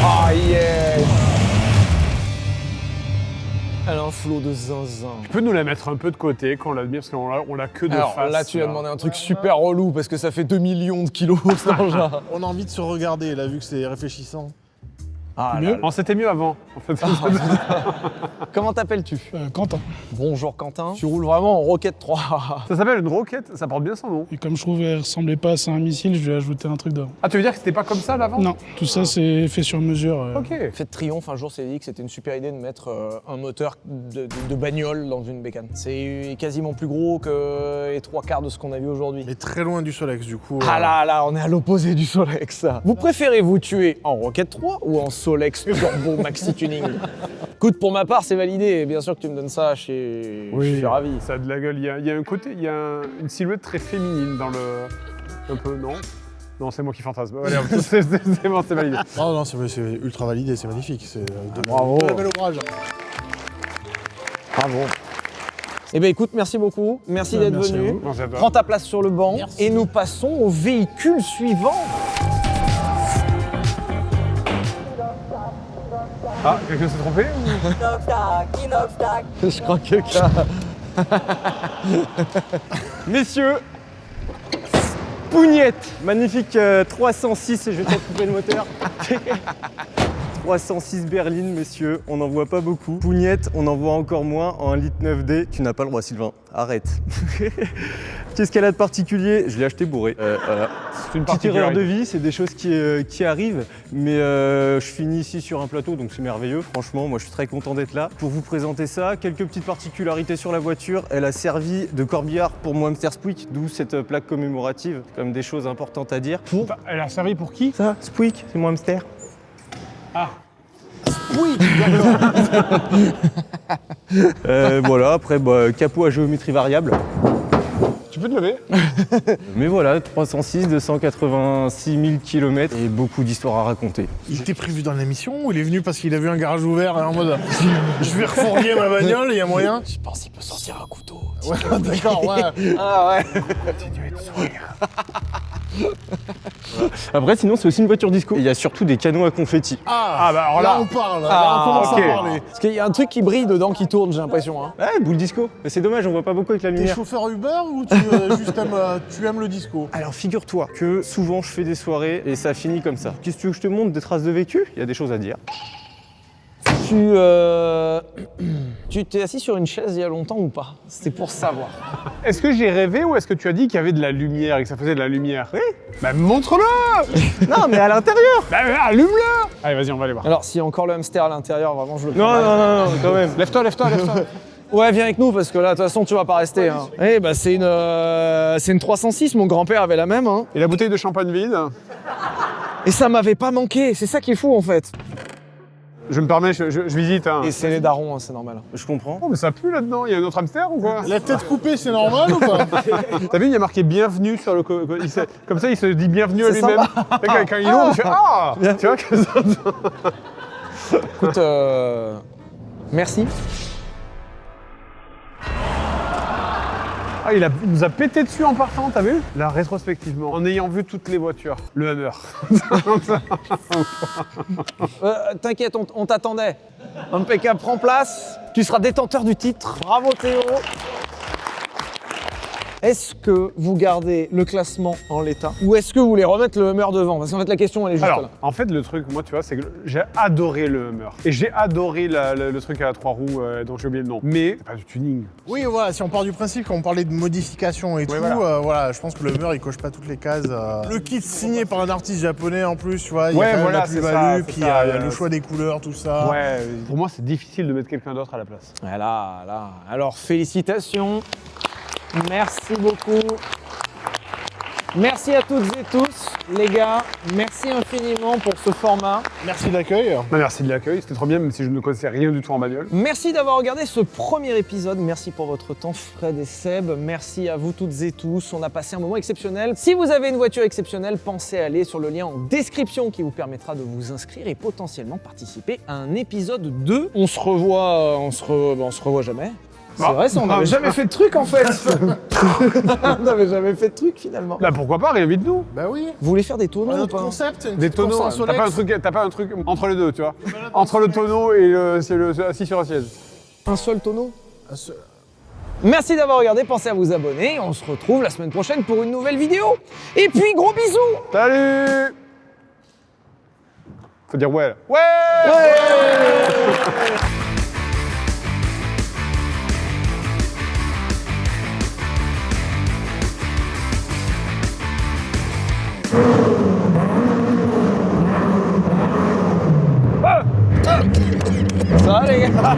S12: Ah yes. Elle a un flot de zinzin.
S3: Tu peux nous la mettre un peu de côté quand on l'admire, parce qu'on l'a que de face.
S12: Alors là, tu as demandé un truc super relou, parce que ça fait 2 millions de kilos, cet engin.
S2: On a envie de se regarder, là, vu que c'est réfléchissant.
S12: Ah,
S3: mieux. C'était mieux avant, en fait.
S12: Comment t'appelles-tu?
S4: Quentin.
S12: Bonjour Quentin. Tu roules vraiment en Rocket 3.
S3: Ça s'appelle une roquette, ça porte bien son nom.
S4: Et comme je trouvais qu'elle ressemblait pas à un missile, je lui ai ajouté un truc devant.
S3: Ah, tu veux dire que c'était pas comme ça l'avant?
S4: Non, tout ça c'est fait sur mesure.
S3: Ok.
S12: Fête Triomphe, un jour s'est dit que c'était une super idée de mettre un moteur de bagnole dans une bécane. C'est quasiment plus gros que les 3/4 de ce qu'on a vu aujourd'hui.
S2: Mais très loin du Solex, du coup.
S12: Ah là, on est à l'opposé du Solex. Vous préférez vous tuer en Rocket 3 ou en Solex Turbo Maxi Tuning? Écoute, pour ma part, c'est validé. Bien sûr que tu me donnes ça, je suis ravi.
S3: Ça a de la gueule. Il y a un côté, il y a une silhouette très féminine dans le... Un peu, non? Non, c'est moi qui fantasme. Allez, c'est bon, c'est validé.
S2: Oh non, c'est ultra validé, c'est magnifique.
S12: Bravo.
S2: Bel ouvrage.
S12: Bravo. Eh bien écoute, merci beaucoup. Merci d'être venu. Prends ta place sur le banc.
S2: Merci.
S12: Et nous passons au véhicule suivant.
S3: Ah, quelqu'un s'est trompé ou...
S12: Je crois que quelqu'un...
S7: Messieurs, Pougnette, magnifique 306, et je vais t'en couper le moteur. 306 berlines, messieurs, on n'en voit pas beaucoup. Pougnette, on en voit encore moins en 1,9 litre 9D. Tu n'as pas le droit, Sylvain, arrête. Qu'est-ce qu'elle a de particulier? Je l'ai acheté bourré. Voilà. C'est une petite erreur de vie, c'est des choses qui arrivent, mais je finis ici sur un plateau, donc c'est merveilleux. Franchement, moi je suis très content d'être là. Pour vous présenter ça, quelques petites particularités sur la voiture. Elle a servi de corbillard pour mon hamster Spouik, d'où cette plaque commémorative. C'est quand même des choses importantes à dire.
S3: Elle a servi pour qui?
S7: Ça, Spouik, c'est mon hamster.
S3: Ah.
S12: Oui, d'accord.
S7: Voilà, après, capot à géométrie variable.
S3: Tu peux te lever?
S7: Mais voilà, 306, 286 000 km et beaucoup d'histoires à raconter.
S2: Il était prévu dans l'émission ou il est venu parce qu'il a vu un garage ouvert et en mode je vais refourguer ma bagnole, il y a moyen?
S12: Je pense qu'il peut sortir un couteau.
S2: Ouais, d'accord, ouais.
S12: Ah ouais.
S2: Continuez de sourire.
S7: Après, sinon, c'est aussi une voiture disco. Il y a surtout des canons à confetti.
S2: Ah bah alors là on parle, là on commence à parler.
S12: Parce qu'il y a un truc qui brille dedans qui tourne, j'ai l'impression. Hein.
S7: Ouais, boule disco. Mais c'est dommage, on voit pas beaucoup avec la
S2: T'es
S7: lumière.
S2: chauffeur Uber ou tu aimes le disco?
S7: Alors figure-toi que souvent je fais des soirées et ça finit comme ça. Qu'est-ce que tu veux que je te montre? Des traces de vécu? Il y a des choses à dire.
S12: Tu t'es assis sur une chaise il y a longtemps ou pas? C'est pour savoir.
S3: Est-ce que j'ai rêvé ou est-ce que tu as dit qu'il y avait de la lumière et que ça faisait de la lumière? Oui. Bah montre-le.
S7: Non, mais à l'intérieur.
S3: Bah allume-le. Allez, vas-y, on va aller voir.
S12: Alors, s'il y a encore le hamster à l'intérieur, vraiment, je le
S7: Non, quand même.
S3: Lève-toi.
S12: Ouais, viens avec nous parce que là, de toute façon, tu vas pas rester. Hein. Eh bah, c'est une 306. Mon grand-père avait la même. Hein.
S3: Et la bouteille de champagne vide?
S12: Et ça m'avait pas manqué. C'est ça qui est fou, en fait.
S3: Je me permets, je visite. Hein.
S12: Et c'est les darons, hein, c'est normal.
S7: Je comprends.
S3: Oh, mais ça pue là-dedans. Il y a un autre hamster ou quoi?
S2: La tête coupée, c'est normal ou pas?
S3: T'as vu, il y a marqué bienvenue sur le. Comme ça, il se dit bienvenue à lui-même. Quand il ouvre, il fait ah. Tu vois que ça.
S12: Écoute, merci.
S3: Ah, il nous a pété dessus en partant, t'as vu? Là, rétrospectivement, en ayant vu toutes les voitures. Le Hammer.
S12: T'inquiète, on t'attendait. Impeccable, prends place. Tu seras détenteur du titre. Bravo Théo. Est-ce que vous gardez le classement en l'état ou est-ce que vous voulez remettre le Hummer devant? Parce qu'en fait, la question, elle est juste là.
S3: En fait, le truc, moi, tu vois, c'est que j'ai adoré le Hummer. Et j'ai adoré le truc à 3 roues dont j'ai oublié le nom. Mais c'est pas du tuning.
S2: Oui, voilà, si on part du principe qu'on parlait de modification et tout, voilà, je pense que le Hummer, il coche pas toutes les cases. Le kit signé par un artiste japonais en plus, tu vois, il y a quand même la plus-value, puis il y a le choix des couleurs, tout ça.
S3: Ouais, pour moi, c'est difficile de mettre quelqu'un d'autre à la place.
S12: Voilà, là. Alors, félicitations. Merci beaucoup. Merci à toutes et tous, les gars. Merci infiniment pour ce format.
S2: Merci de l'accueil.
S3: Merci de l'accueil, c'était trop bien, même si je ne connaissais rien du tout en bagnole.
S12: Merci d'avoir regardé ce premier épisode. Merci pour votre temps, Fred et Seb. Merci à vous toutes et tous. On a passé un moment exceptionnel. Si vous avez une voiture exceptionnelle, pensez à aller sur le lien en description qui vous permettra de vous inscrire et potentiellement participer à un épisode 2. On se revoit, on se revoit jamais. C'est vrai, ça, on n'avait jamais fait de truc en fait. On n'avait jamais fait de truc finalement.
S3: Là, pourquoi pas, réinvite-nous.
S2: Bah oui.
S12: Vous voulez faire des tonneaux ou
S2: Notre
S12: pas?
S2: concept,
S3: des tonneaux. T'as pas un truc entre les deux, tu vois. Entre le tonneau et le assis sur un siège.
S12: Un seul tonneau? Un seul. Merci d'avoir regardé, pensez à vous abonner. On se retrouve la semaine prochaine pour une nouvelle vidéo. Et puis, gros bisous.
S3: Salut. Faut dire ouais. Ouais.
S12: Ça va les gars.